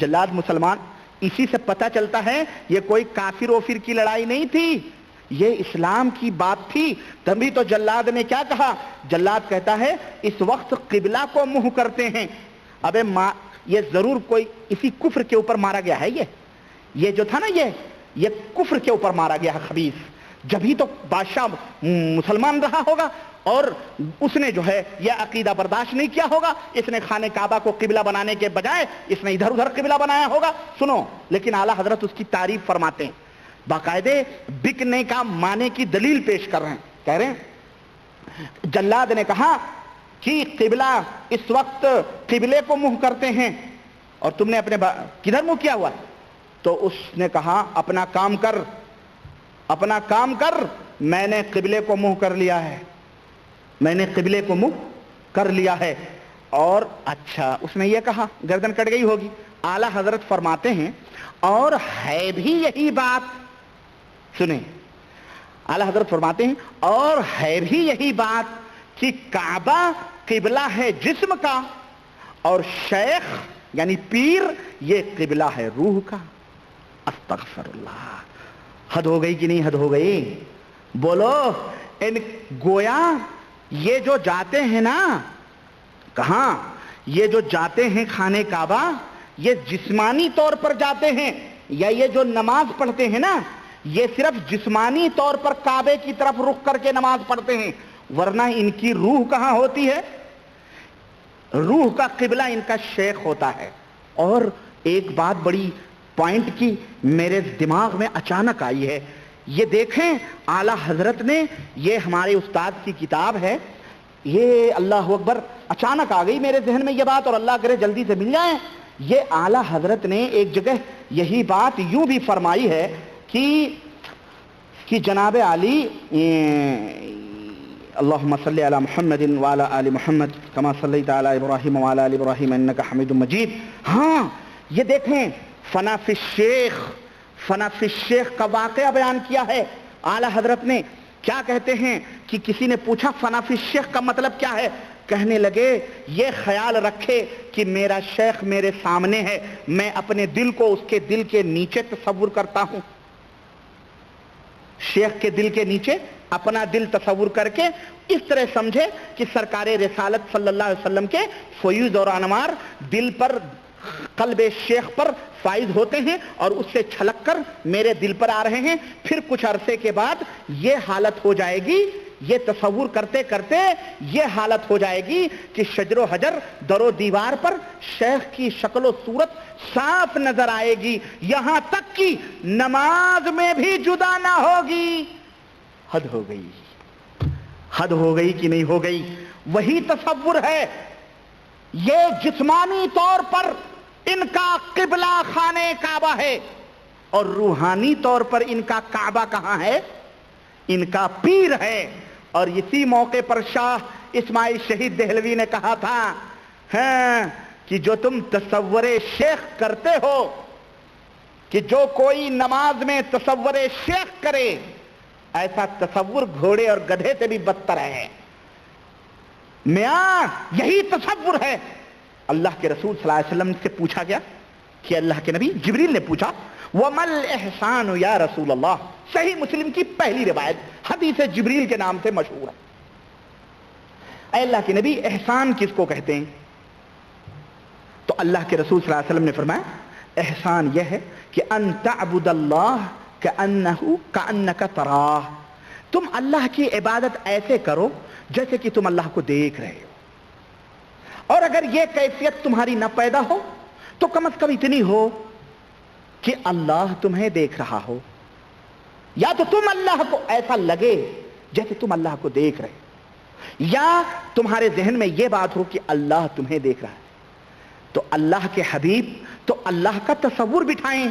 جلاد مسلمان، اسی سے پتہ چلتا ہے یہ کوئی کافر وفر کی لڑائی نہیں تھی، یہ اسلام کی بات تھی. تبھی تو جلاد نے کیا کہا؟ جلاد کہتا ہے اس وقت قبلہ کو منہ کرتے ہیں. ابے یہ ضرور کوئی اسی کفر کے اوپر مارا گیا ہے. یہ جو تھا نا، یہ کفر کے اوپر مارا گیا ہے خبیث. جبھی تو بادشاہ مسلمان رہا ہوگا اور اس نے جو ہے یہ عقیدہ برداشت نہیں کیا ہوگا. اس نے خانہ کعبہ کو قبلہ بنانے کے بجائے اس نے ادھر ادھر قبلہ بنایا ہوگا. سنو، لیکن اعلیٰ حضرت اس کی تعریف فرماتے ہیں، باقاعدے بکنے کا معنی کی دلیل پیش کر رہے ہیں. کہہ رہے ہیں جلاد نے کہا کہ قبلہ اس وقت قبلے کو منہ کرتے ہیں اور تم نے اپنے کدھر منہ کیا ہوا؟ تو اس نے کہا اپنا کام کر، اپنا کام کر، میں نے قبلے کو منہ کر لیا ہے، میں نے قبلے کو منہ کر لیا ہے. اور اچھا، اس نے یہ کہا، گردن کٹ گئی ہوگی. اعلیٰ حضرت فرماتے ہیں اور ہے بھی یہی بات. سنیں، اعلیٰ حضرت فرماتے ہیں اور ہے بھی یہی بات کہ کعبہ قبلہ ہے جسم کا اور شیخ یعنی پیر یہ قبلہ ہے روح کا. استغفر اللہ. حد ہو گئی کہ نہیں حد ہو گئی؟ بولو. گویا یہ جو جاتے ہیں نا، کہاں؟ یہ جو جاتے ہیں خانہ کعبہ، یہ جسمانی طور پر جاتے ہیں، یا یہ جو نماز پڑھتے ہیں نا، یہ صرف جسمانی طور پر کعبے کی طرف رخ کر کے نماز پڑھتے ہیں، ورنہ ان کی روح کہاں ہوتی ہے؟ روح کا قبلہ ان کا شیخ ہوتا ہے. اور ایک بات بڑی پوائنٹ کی میرے دماغ میں اچانک آئی ہے. یہ دیکھیں اعلیٰ حضرت نے، یہ ہمارے استاد کی کتاب ہے، یہ اللہ اکبر اچانک آ گئی میرے ذہن میں یہ بات اور اللہ کرے جلدی سے مل جائیں. یہ اعلیٰ حضرت نے ایک جگہ یہی بات یوں بھی فرمائی ہے کہ جناب علی اللہم صلی علی محمد وعلی آل محمد کما صلیت علی ابراہیم وعلی آل ابراہیم انک حمید مجید. ہاں، یہ دیکھیں فنا فی الشیخ کا واقعہ بیان کیا ہے اعلیٰ حضرت نے. کیا کہتے ہیں کہ کسی نے پوچھا فنا فی الشیخ کا مطلب کیا ہے؟ کہنے لگے یہ خیال رکھے کہ میرا شیخ میرے سامنے ہے، میں اپنے دل کو اس کے دل کے نیچے تصور کرتا ہوں. شیخ کے دل کے نیچے اپنا دل تصور کر کے اس طرح سمجھے کہ سرکار رسالت صلی اللہ علیہ وسلم کے فیوز اور انوار دل پر، قلب شیخ پر فائز ہوتے ہیں اور اس سے چھلک کر میرے دل پر آ رہے ہیں. پھر کچھ عرصے کے بعد یہ حالت ہو جائے گی، یہ تصور کرتے کرتے یہ حالت ہو جائے گی کہ شجر و حجر، در و دیوار پر شیخ کی شکل و صورت صاف نظر آئے گی، یہاں تک کہ نماز میں بھی جدا نہ ہوگی. حد ہو گئی. حد ہو گئی کہ نہیں ہو گئی؟ وہی تصور ہے یہ جسمانی طور پر ان کا قبلہ خانے کعبہ ہے اور روحانی طور پر ان کا کعبہ کہاں ہے؟ ان کا پیر ہے. اور اسی موقع پر شاہ اسماعیل شہید دہلوی نے کہا تھا کہ جو تم تصور شیخ کرتے ہو، کہ جو کوئی نماز میں تصور شیخ کرے، ایسا تصور گھوڑے اور گدھے سے بھی بدتر ہے. میاں یہی تصور ہے. اللہ کے رسول صلی اللہ علیہ وسلم سے پوچھا گیا کہ اللہ کے نبی جبریل نے پوچھا وَمَا الْإِحْسَانُ یا رسول اللہ. صحیح مسلم کی پہلی روایت حدیث جبریل کے نام سے مشہور ہے. اے اللہ کے نبی احسان کس کو کہتے ہیں؟ تو اللہ کے رسول صلی اللہ علیہ وسلم نے فرمایا احسان یہ ہے کہ ان تعبد اللہ کأنک تراہ. تم اللہ کی عبادت ایسے کرو جیسے کہ تم اللہ کو دیکھ رہے ہو. اور اگر یہ کیفیت تمہاری نہ پیدا ہو تو کم از کم اتنی ہو کہ اللہ تمہیں دیکھ رہا ہو، یا تو تم اللہ کو ایسا لگے جیسے تم اللہ کو دیکھ رہے، یا تمہارے ذہن میں یہ بات ہو کہ اللہ تمہیں دیکھ رہا ہے. تو اللہ کے حبیب تو اللہ کا تصور بٹھائیں.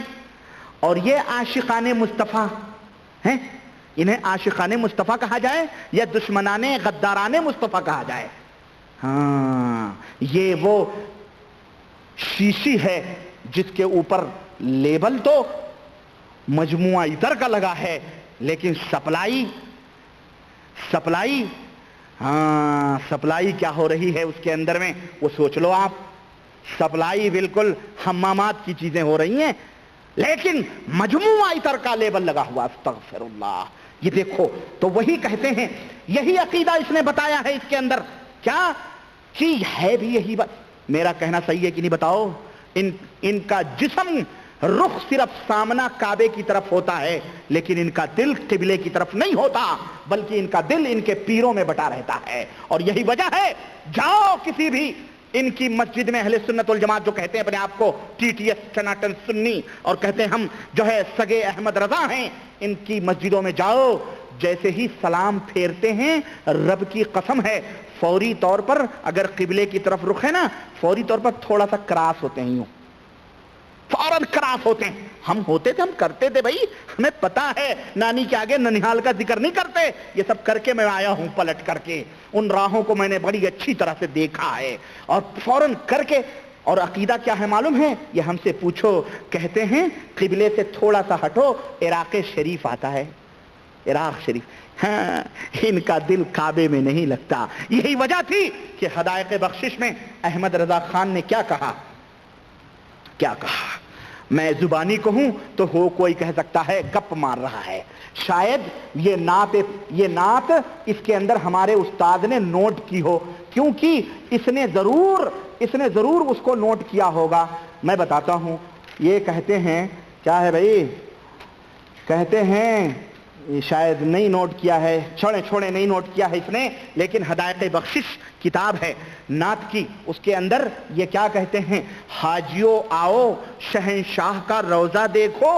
اور یہ عاشقان مصطفیٰ ہیں، انہیں عاشقان مصطفیٰ کہا جائے یا دشمنان غداران مصطفیٰ کہا جائے. ہاں یہ وہ شیشی ہے جس کے اوپر لیبل تو مجموعہ عطر کا لگا ہے، لیکن سپلائی کیا ہو رہی ہے اس کے اندر میں وہ سوچ لو آپ. سپلائی بالکل حمامات کی چیزیں ہو رہی ہیں، لیکن مجموعہ عطر کا لیبل لگا ہوا. استغفر اللہ. یہ دیکھو تو وہی کہتے ہیں، یہی عقیدہ اس نے بتایا ہے اس کے اندر. کیا کہ ہے بھی یہی بات. میرا کہنا صحیح ہے کہ نہیں بتاؤ؟ ان کا جسم رخ صرف سامنا کعبے کی طرف ہوتا ہے، لیکن ان کا دل قبلے کی طرف نہیں ہوتا، بلکہ ان کا دل ان کے پیروں میں بٹا رہتا ہے. اور یہی وجہ ہے، جاؤ کسی بھی ان کی مسجد میں، اہل سنت والجماعت جو کہتے ہیں اپنے آپ کو ٹی ٹی ایس سناٹن سنی اور کہتے ہیں ہم جو ہے سگے احمد رضا ہیں، ان کی مسجدوں میں جاؤ، جیسے ہی سلام پھیرتے ہیں رب کی قسم ہے فوری طور پر اگر قبلے کی طرف رخ ہے نا، فوری طور پر تھوڑا سا کراس ہوتے ہیں، یوں فوراً کراس ہوتے ہیں. ہم ہوتے تھے، ہم کرتے تھے بھائی، ہمیں پتا ہے. نانی کے آگے ننیحال کا ذکر نہیں کرتے، یہ سب کر کے میں آیا ہوں پلٹ کر کے. ان راہوں کو میں نے بڑی اچھی طرح سے دیکھا ہے اور فوراً کر کے. اور عقیدہ کیا ہے معلوم ہے؟ یہ ہم سے پوچھو. کہتے ہیں قبلے سے تھوڑا سا ہٹو عراق شریف آتا ہے، عراق شریف. ہاں ان کا دل کعبے میں نہیں لگتا. یہی وجہ تھی کہ حدائق بخشش میں احمد رضا خان نے کیا کہا. میں زبانی کہوں تو ہو کوئی کہہ سکتا ہے گپ مار رہا ہے. شاید یہ نعت اس کے اندر ہمارے استاد نے نوٹ کی ہو، کیونکہ اس نے ضرور اس کو نوٹ کیا ہوگا. میں بتاتا ہوں. یہ کہتے ہیں کیا ہے بھائی، کہتے ہیں شاید نہیں نوٹ کیا ہے، چھوڑے نہیں نوٹ کیا ہے اس نے، لیکن ہدایت بخشش کتاب ہے نعت کی، اس کے اندر یہ کیا کہتے ہیں، حاجیو آؤ شہنشاہ کا روضہ دیکھو،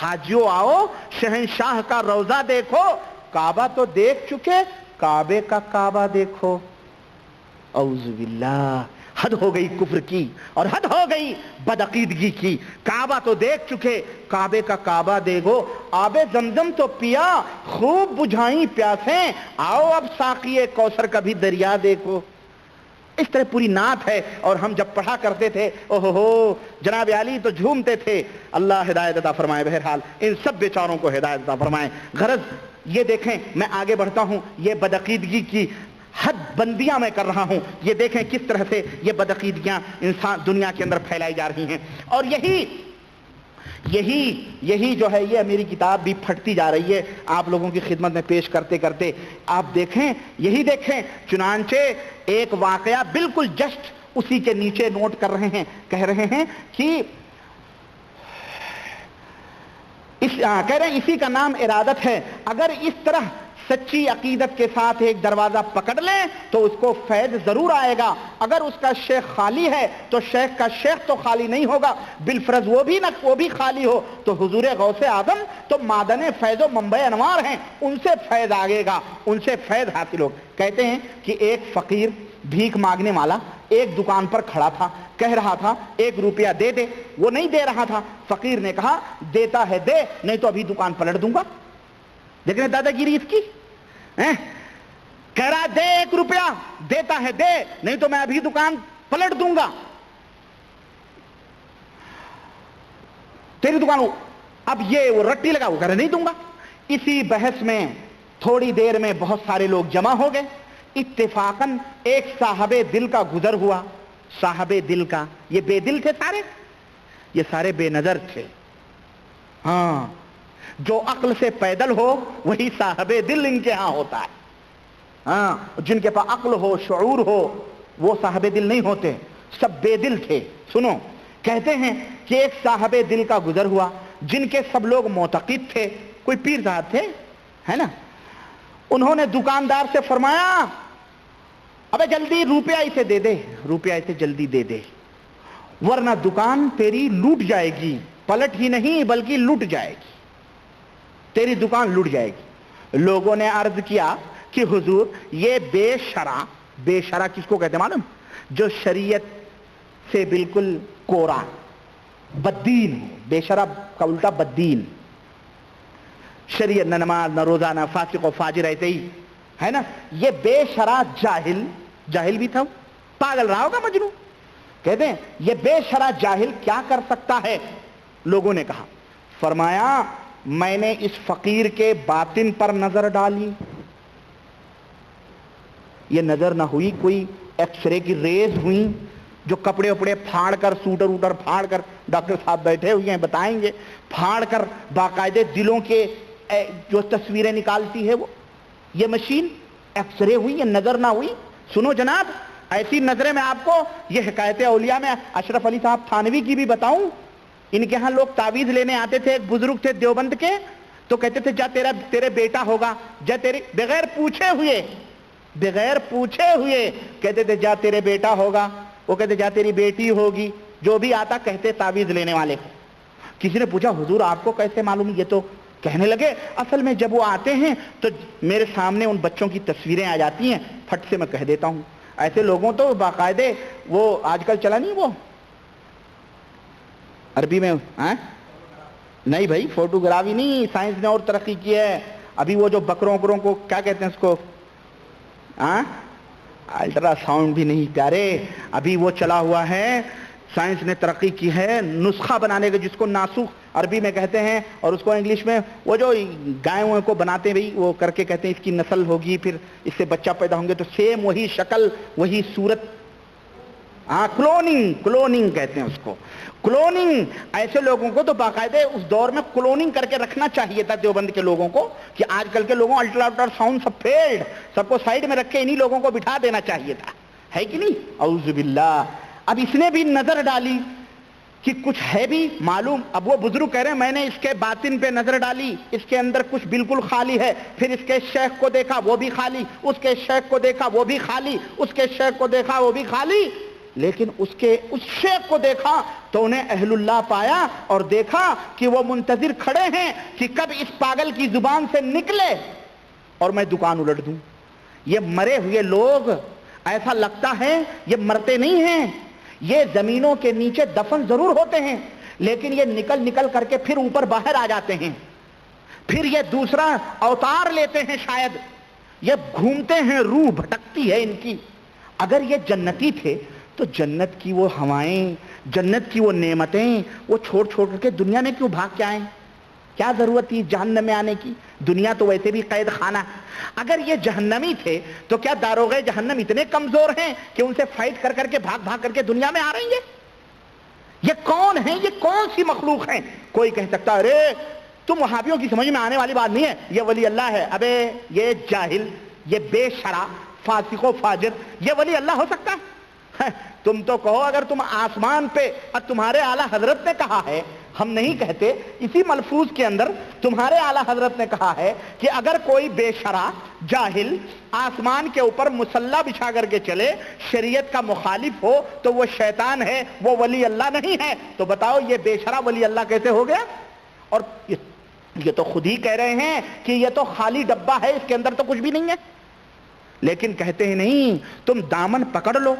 حاجیو آؤ شہنشاہ کا روضہ دیکھو، کعبہ تو دیکھ چکے کعبے کا کعبہ دیکھو. اعوذ باللہ. حد ہو گئی کفر کی اور حد ہو گئی بدعقیدگی کی. کعبہ تو دیکھ چکے کعبے کا کعبہ دیکھو، آب زمزم تو پیا خوب بجھائیں پیاسیں، آؤ اب ساقی کوثر کا بھی دریا دیکھو. اس طرح پوری نعت ہے. اور ہم جب پڑھا کرتے تھے اوہو جناب علی تو جھومتے تھے. اللہ ہدایت عطا فرمائے. بہرحال ان سب بیچاروں کو ہدایت عطا فرمائے. غرض یہ دیکھیں، میں آگے بڑھتا ہوں. یہ بدعقیدگی کی حد بندیاں میں کر رہا ہوں. یہ دیکھیں کس طرح سے یہ بدعقیدگیاں انسان دنیا کے اندر پھیلائی جا رہی ہیں. اور یہی جو ہے یہ میری کتاب بھی پھٹتی جا رہی ہے آپ لوگوں کی خدمت میں پیش کرتے کرتے. آپ دیکھیں، یہی دیکھیں. چنانچہ ایک واقعہ بالکل جسٹ اسی کے نیچے نوٹ کر رہے ہیں. کہہ رہے ہیں کہ کہہ رہے ہیں اسی کا نام ارادت ہے. اگر اس طرح سچی عقیدت کے ساتھ ایک دروازہ پکڑ لیں تو اس کو فیض ضرور آئے گا. اگر اس کا شیخ خالی ہے تو شیخ کا شیخ تو خالی نہیں ہوگا، بالفرض وہ بھی خالی ہو تو حضور غوث اعظم تو معدن فیض و منبع انوار ہیں، ان سے فیض آئے گا، ان سے فیض حاصل ہوگا. کہتے ہیں کہ ایک فقیر بھیک مانگنے والا ایک دکان پر کھڑا تھا, کہہ رہا تھا 1 روپیہ دے دے, وہ نہیں دے رہا تھا. فقیر نے کہا دیتا ہے دے, نہیں تو ابھی دکان پلٹ دوں گا. دیکھ رہے دادا گیری اس کی, کہہ رہا دے 1 روپیہ, دیتا ہے دے, نہیں تو میں ابھی دکان پلٹ دوں گا, تیری دکان. اب یہ وہ رٹی لگا, وہ کہہ رہا نہیں دوں گا. اسی بحث میں تھوڑی دیر میں بہت سارے لوگ جمع ہو گئے. اتفاقاً ایک صاحب دل کا گزر ہوا. صاحب دل کا, یہ بے دل تھے سارے, یہ سارے بے نظر تھے. ہاں, جو عقل سے پیدل ہو وہی صاحب دل ان کے ہاں ہوتا ہے. ہاں, جن کے پاس عقل ہو, شعور ہو, وہ صاحب دل نہیں ہوتے, سب بے دل تھے. سنو, کہتے ہیں کہ ایک صاحب دل کا گزر ہوا جن کے سب لوگ معتقد تھے, کوئی پیر صاحب تھے, ہے نا. انہوں نے دکاندار سے فرمایا ابے جلدی روپیہ اسے دے دے, روپیہ اسے جلدی دے دے, ورنہ دکان تیری لوٹ جائے گی. پلٹ ہی نہیں بلکہ لوٹ جائے گی, تیری دکان لوٹ جائے گی. لوگوں نے عرض کیا کہ حضور یہ بے شرع, بے شرع کس کو کہتے ہیں معلوم؟ جو شریعت سے بالکل کورا, بددین ہو. بے شرع کا الٹا بددین, شریعت نہ نماز نہ روزہ نہ فاسق و فاجر, ایسے ہی ہے نا. یہ بے شرع جاہل, جاہل بھی تھا, پاگل رہا ہوگا مجنون. کہتے ہیں یہ بے شرع جاہل کیا کر سکتا ہے؟ لوگوں نے کہا, فرمایا میں نے اس فقیر کے باطن پر نظر ڈالی. یہ نظر نہ ہوئی کوئی ایکس رے کی ریز ہوئی جو کپڑے وپڑے پھاڑ کر, سوٹر ووٹر پھاڑ کر, ڈاکٹر صاحب بیٹھے ہوئے ہیں بتائیں گے, پھاڑ کر باقاعدے دلوں کے جو تصویریں نکالتی ہے وہ, یہ مشین ایکس رے ہوئی, یہ نظر نہ ہوئی. سنو جناب, ایسی نظریں میں آپ کو یہ حکایت اولیاء میں اشرف علی صاحب تھانوی کی بھی بتاؤں. ان کے ہاں لوگ تعویذ لینے آتے تھے, ایک بزرگ تھے دیوبند کے, تو کہتے تھے جا تیرے بیٹا ہوگا, جا تیرے, بغیر پوچھے ہوئے, بغیر پوچھے ہوئے کہتے تھے جا تیرے بیٹا ہوگا, وہ کہتے جا تیری بیٹی ہوگی. جو بھی آتا کہتے تعویذ لینے والے کو. کسی نے پوچھا حضور آپ کو کیسے معلوم؟ یہ تو کہنے لگے اصل میں جب وہ آتے ہیں تو میرے سامنے ان بچوں کی تصویریں آ جاتی ہیں, پھٹ سے میں کہہ دیتا ہوں. ایسے لوگوں تو باقاعدے وہ آج کل چلا نہیں, وہ عربی میں نہیں بھائی, فوٹوگرافی نہیں, سائنس نے اور ترقی کی ہے. ابھی وہ جو بکروں کو کیا کہتے ہیں اس کو, الٹرا ساؤنڈ بھی نہیں پیارے, ابھی وہ چلا ہوا ہے, سائنس نے ترقی کی ہے نسخہ بنانے کا, جس کو ناسخ عربی میں کہتے ہیں, اور اس کو انگلش میں وہ جو گائے کو بناتے ہیں بھائی, وہ کر کے کہتے ہیں اس کی نسل ہوگی, پھر اس سے بچہ پیدا ہوں گے تو سیم وہی شکل وہی صورت. کلوننگ, کلوننگ کہتے ہیں اس کو, کلوننگ. ایسے لوگوں کو تو باقاعدہ اس دور میں کلوننگ کر کے رکھنا چاہیے تھا دیوبند کے لوگوں کو, کہ آج کل کے لوگوں الٹرا ساؤنڈ سب فیلڈ, سب کو سائیڈ میں رکھ کے انہی لوگوں کو بٹھا دینا چاہیے تھا, ہے کہ نہیں؟ اعوذ باللہ. اب اس نے بھی نظر ڈالی کہ کچھ ہے بھی معلوم. اب وہ بزرگ کہہ رہے ہیں میں نے اس کے باطن پہ نظر ڈالی, اس کے اندر کچھ بالکل خالی ہے. پھر اس کے شیخ کو دیکھا وہ بھی خالی, اس کے شیخ کو دیکھا وہ بھی خالی, اس کے شیخ کو دیکھا وہ بھی خالی. لیکن اس شیخ کو دیکھا تو انہیں اہل اللہ پایا, اور دیکھا کہ وہ منتظر کھڑے ہیں کہ کب اس پاگل کی زبان سے نکلے اور میں دکان الٹ دوں. یہ مرے ہوئے لوگ, ایسا لگتا ہے یہ مرتے نہیں ہیں, یہ زمینوں کے نیچے دفن ضرور ہوتے ہیں, لیکن یہ نکل کر کے پھر اوپر باہر آ جاتے ہیں, پھر یہ دوسرا اوتار لیتے ہیں, شاید یہ گھومتے ہیں, روح بھٹکتی ہے ان کی. اگر یہ جنتی تھے تو جنت کی وہ ہوائیں, جنت کی وہ نعمتیں وہ چھوڑ کے دنیا میں کیوں بھاگ کے آئیں؟ کیا ضرورت تھی جہنم میں آنے کی؟ دنیا تو ویسے بھی قید خانہ. اگر یہ جہنمی تھے تو کیا داروغے جہنم اتنے کمزور ہیں کہ ان سے فائٹ کر کے بھاگ کر کے دنیا میں آ رہے ہیں؟ یہ کون ہیں؟ یہ کون سی مخلوق ہیں؟ کوئی کہہ سکتا ارے تم وہابیوں کی سمجھ میں آنے والی بات نہیں ہے, یہ ولی اللہ ہے. ابے یہ جاہل, یہ بے شرع, فاسق و فاجر, یہ ولی اللہ ہو سکتا ہے؟ تم تو کہو اگر تم آسمان پہ, اور تمہارے اعلیٰ حضرت نے کہا ہے, ہم نہیں کہتے, اسی ملفوظ کے اندر تمہارے اعلیٰ حضرت نے کہا ہے کہ اگر کوئی بے شرع جاہل آسمان کے اوپر مسلح بچھا کر کے چلے, شریعت کا مخالف ہو, تو وہ شیطان ہے, وہ ولی اللہ نہیں ہے. تو بتاؤ یہ بے شرع ولی اللہ کیسے ہو گیا؟ اور یہ تو خود ہی کہہ رہے ہیں کہ یہ تو خالی ڈبہ ہے, اس کے اندر تو کچھ بھی نہیں ہے. لیکن کہتے ہیں نہیں، تم دامن پکڑ لو،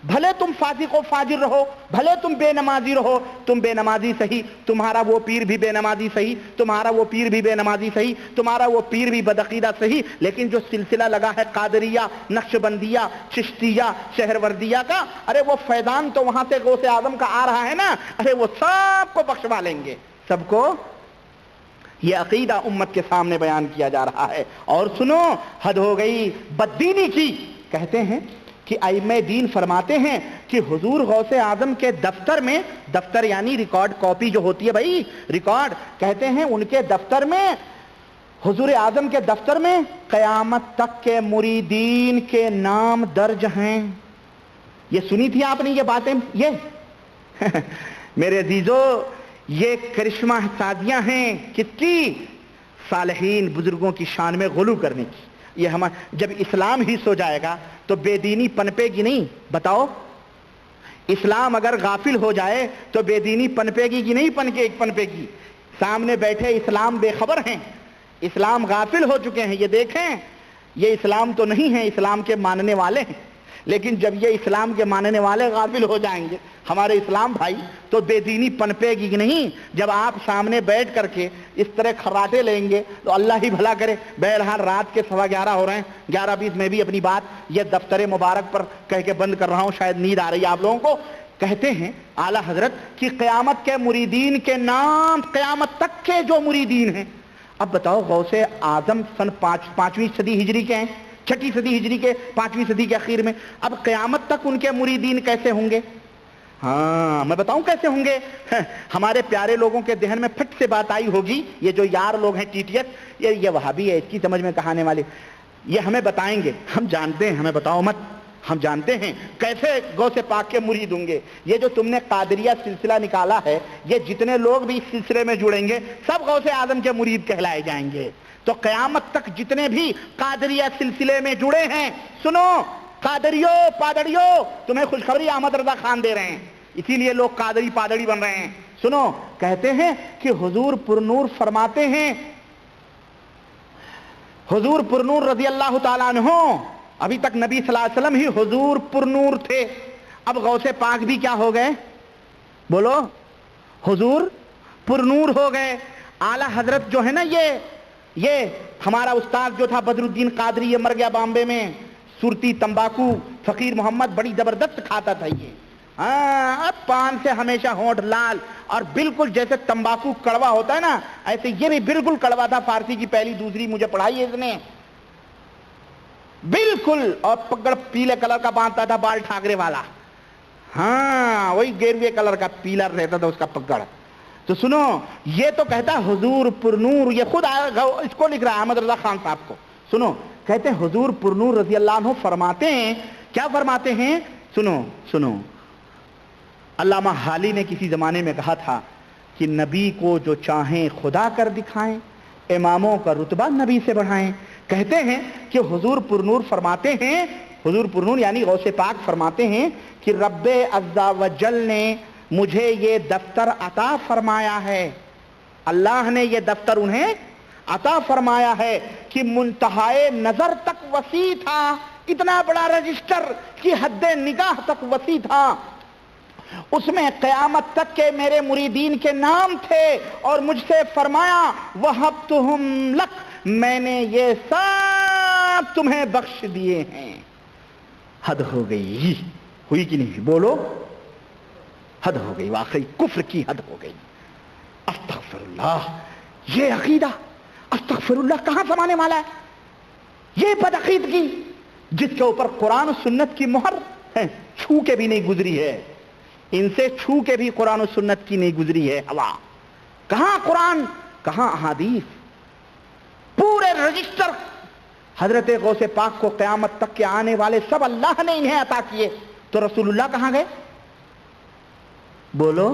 بھلے تم فاسق و فاجر رہو، بھلے تم بے نمازی رہو، تم بے نمازی صحیح، تمہارا وہ پیر بھی بے نمازی صحیح، تمہارا وہ پیر بھی بے نمازی صحیح، تمہارا وہ پیر بھی بدعقیدہ صحیح، لیکن جو سلسلہ لگا ہے قادریہ، نقشبندیہ، چشتیہ، شہروردیہ کا، ارے وہ فیضان تو وہاں سے غوث اعظم کا آ رہا ہے نا، ارے وہ سب کو بخشوا لیں گے، سب کو۔ یہ عقیدہ امت کے سامنے بیان کیا جا رہا ہے۔ اور سنو، حد ہو گئی بددینی کی۔ کہتے ہیں کہ ائمہ دین فرماتے ہیں کہ حضور غوث اعظم کے دفتر میں، دفتر یعنی ریکارڈ کاپی جو ہوتی ہے بھائی، ریکارڈ، کہتے ہیں ان کے دفتر میں، حضور اعظم کے دفتر میں قیامت تک کے مریدین کے نام درج ہیں۔ یہ سنی تھی آپ نے یہ باتیں؟ یہ میرے عزیزو، یہ کرشمہ سازیاں ہیں کس کی؟ صالحین بزرگوں کی شان میں غلو کرنے کی۔ یہ جب اسلام ہی سو جائے گا تو بے دینی پنپے گی نہیں؟ بتاؤ، اسلام اگر غافل ہو جائے تو بے دینی پنپے گی کہ نہیں پنپے گی؟ سامنے بیٹھے اسلام بے خبر ہیں، اسلام غافل ہو چکے ہیں، یہ دیکھیں، یہ اسلام تو نہیں ہے، اسلام کے ماننے والے ہیں، لیکن جب یہ اسلام کے ماننے والے غافل ہو جائیں گے ہمارے اسلام بھائی، تو بے دینی پنپے گی کہ نہیں؟ جب آپ سامنے بیٹھ کر کے اس طرح خراٹے لیں گے تو اللہ ہی بھلا کرے۔ بہرحال رات کے 11:15 ہو رہے ہیں، 11:20 میں بھی اپنی بات یہ دفتر مبارک پر کہہ کے بند کر رہا ہوں، شاید نیند آ رہی ہے آپ لوگوں کو۔ کہتے ہیں اعلیٰ حضرت کہ قیامت کے مریدین کے نام، قیامت تک کے جو مریدین ہیں، اب بتاؤ غوث اعظم سن 5ویں صدی ہجری کے ہیں، 6 صدی ہجری کے 5ویں صدی کے اخیر میں، اب قیامت تک ان کے مریدین کیسے ہوں گے؟ ہاں میں بتاؤں کیسے ہوں گے؟ ہمارے پیارے لوگوں کے ذہن میں پھٹ سے بات آئی ہوگی، یہ جو یار لوگ ہیں ٹیٹیت، یہ وہابی ہے، اس کی سمجھ میں کہانے والے، یہ ہمیں بتائیں گے، ہم جانتے ہیں، ہمیں بتاؤ مت، ہم جانتے ہیں کیسے غوث پاک کے مرید ہوں گے۔ یہ جو تم نے قادریہ سلسلہ نکالا ہے، یہ جتنے لوگ بھی اس سلسلے میں جڑیں گے سب غوث اعظم کے مرید کہلائے جائیں گے۔ تو قیامت تک جتنے بھی قادریہ سلسلے میں جڑے ہیں، سنو قادریو پادڑیو، تمہیں خوشخبری احمد رضا خان دے رہے ہیں، اسی لیے لوگ قادری پادڑی بن رہے ہیں۔ سنو، کہتے ہیں کہ حضور پرنور فرماتے ہیں، حضور پرنور رضی اللہ تعالیٰ عنہ، ابھی تک نبی صلی اللہ علیہ وسلم ہی حضور پرنور تھے، اب غوث پاک بھی کیا ہو گئے؟ بولو، حضور پرنور ہو گئے۔ اعلیٰ حضرت جو ہے نا، یہ ہمارا استاد جو تھا بدر الدین قادری، یہ مر گیا بامبے میں، سرتی تمباکو فقیر محمد بڑی زبردست کھاتا تھا یہ، ہاں پان سے ہمیشہ ہونٹ لال، اور بالکل جیسے تمباکو کڑوا ہوتا ہے نا، ایسے یہ بھی بالکل کڑوا تھا۔ فارسی کی پہلی دوسری مجھے پڑھائی ہے اس نے، بالکل، اور پگڑ پیلے کلر کا باندھتا تھا، بال ٹھاکرے والا، ہاں وہی گیروے کلر کا پیلا رہتا تھا اس کا پگڑ۔ تو سنو، یہ تو کہتا ہے حضور پرنور، یہ خود اس کو لکھ رہا ہے احمد رضا خان صاحب کو۔ سنو، کہتے ہیں حضور پرنور رضی اللہ عنہ فرماتے ہیں، کیا فرماتے ہیں؟ سنو، علامہ حالی نے کسی زمانے میں کہا تھا کہ نبی کو جو چاہیں خدا کر دکھائیں، اماموں کا رتبہ نبی سے بڑھائیں۔ کہتے ہیں کہ حضور پرنور فرماتے ہیں، حضور پرنور یعنی غوث پاک فرماتے ہیں کہ رب عز و جل نے مجھے یہ دفتر عطا فرمایا ہے، اللہ نے یہ دفتر انہیں عطا فرمایا ہے کہ منتہائے نظر تک وسیع تھا، اتنا بڑا رجسٹر کہ حد نگاہ تک وسیع تھا، اس میں قیامت تک کے میرے مریدین کے نام تھے، اور مجھ سے فرمایا وَهَبْتُهُمْ لَكَ، میں نے یہ سب تمہیں بخش دیے ہیں۔ حد ہو گئی، ہوئی کہ نہیں؟ بولو، حد ہو گئی، واقعی کفر کی حد ہو گئی۔ استغفر اللہ، یہ عقیدہ استغفر اللہ کہاں سمانے والا ہے؟ یہ بدعقیدگی جس کے اوپر قرآن و سنت کی مہر ہے، چھو کے بھی نہیں گزری ہے، ان سے چھو کے بھی قرآن و سنت کی نہیں گزری ہے ہوا۔ کہاں قرآن، کہاں احادیث، پورے رجسٹر حضرت غوث پاک کو قیامت تک کے آنے والے سب اللہ نے انہیں عطا کیے، تو رسول اللہ کہاں گئے؟ بولو،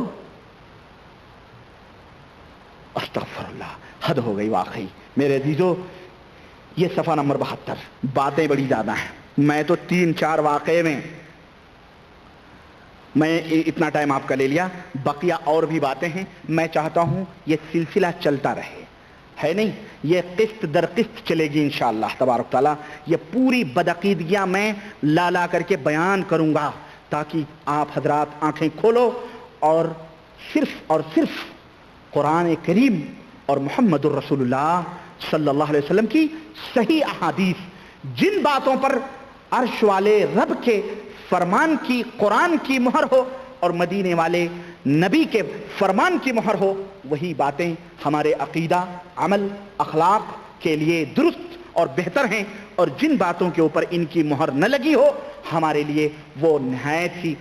استغفر اللہ، حد ہو گئی واقعی میرے عزیزو۔ یہ صفحہ نمبر 72، باتیں بڑی زیادہ ہیں، میں تو 3-4 واقعے میں اتنا ٹائم آپ کا لے لیا، بقیہ اور بھی باتیں ہیں، میں چاہتا ہوں یہ سلسلہ چلتا رہے، ہے نہیں، یہ قسط در قسط چلے گی انشاءاللہ تبارک تعالیٰ. یہ پوری بدعقیدگیاں میں لا کر کے بیان کروں گا تاکہ آپ حضرات آنکھیں کھولو اور صرف قرآن کریم اور محمد الرسول اللہ صلی اللہ علیہ وسلم کی صحیح احادیث، جن باتوں پر عرش والے رب کے فرمان کی قرآن کی مہر ہو اور مدینے والے نبی کے فرمان کی مہر ہو، وہی باتیں ہمارے عقیدہ، عمل، اخلاق کے لیے درست اور بہتر ہیں، اور جن باتوں کے اوپر ان کی مہر نہ لگی ہو ہمارے لیے وہ نہایت ہی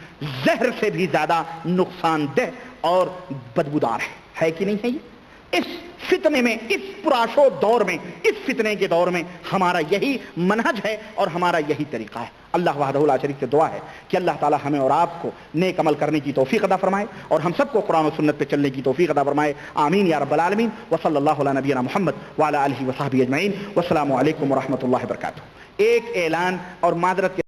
زہر سے بھی زیادہ نقصان دہ اور بدبودار ہے کہ نہیں ہے؟ یہ اس فتنے میں، اس پرآشوب دور میں، اس فتنے کے دور میں ہمارا یہی منہج ہے اور ہمارا یہی طریقہ ہے. اللہ وحدہ لا شریک سے دعا ہے کہ اللہ تعالی ہمیں اور آپ کو نیک عمل کرنے کی توفیق عطا فرمائے اور ہم سب کو قرآن و سنت پہ چلنے کی توفیق عطا فرمائے. آمین یا رب العالمین. وصلی اللہ علی نبینا محمد وعلی آلہ وصحبہ اجمعین. والسلام علیکم ورحمۃ اللہ وبرکاتہ. ایک اعلان اور معذرت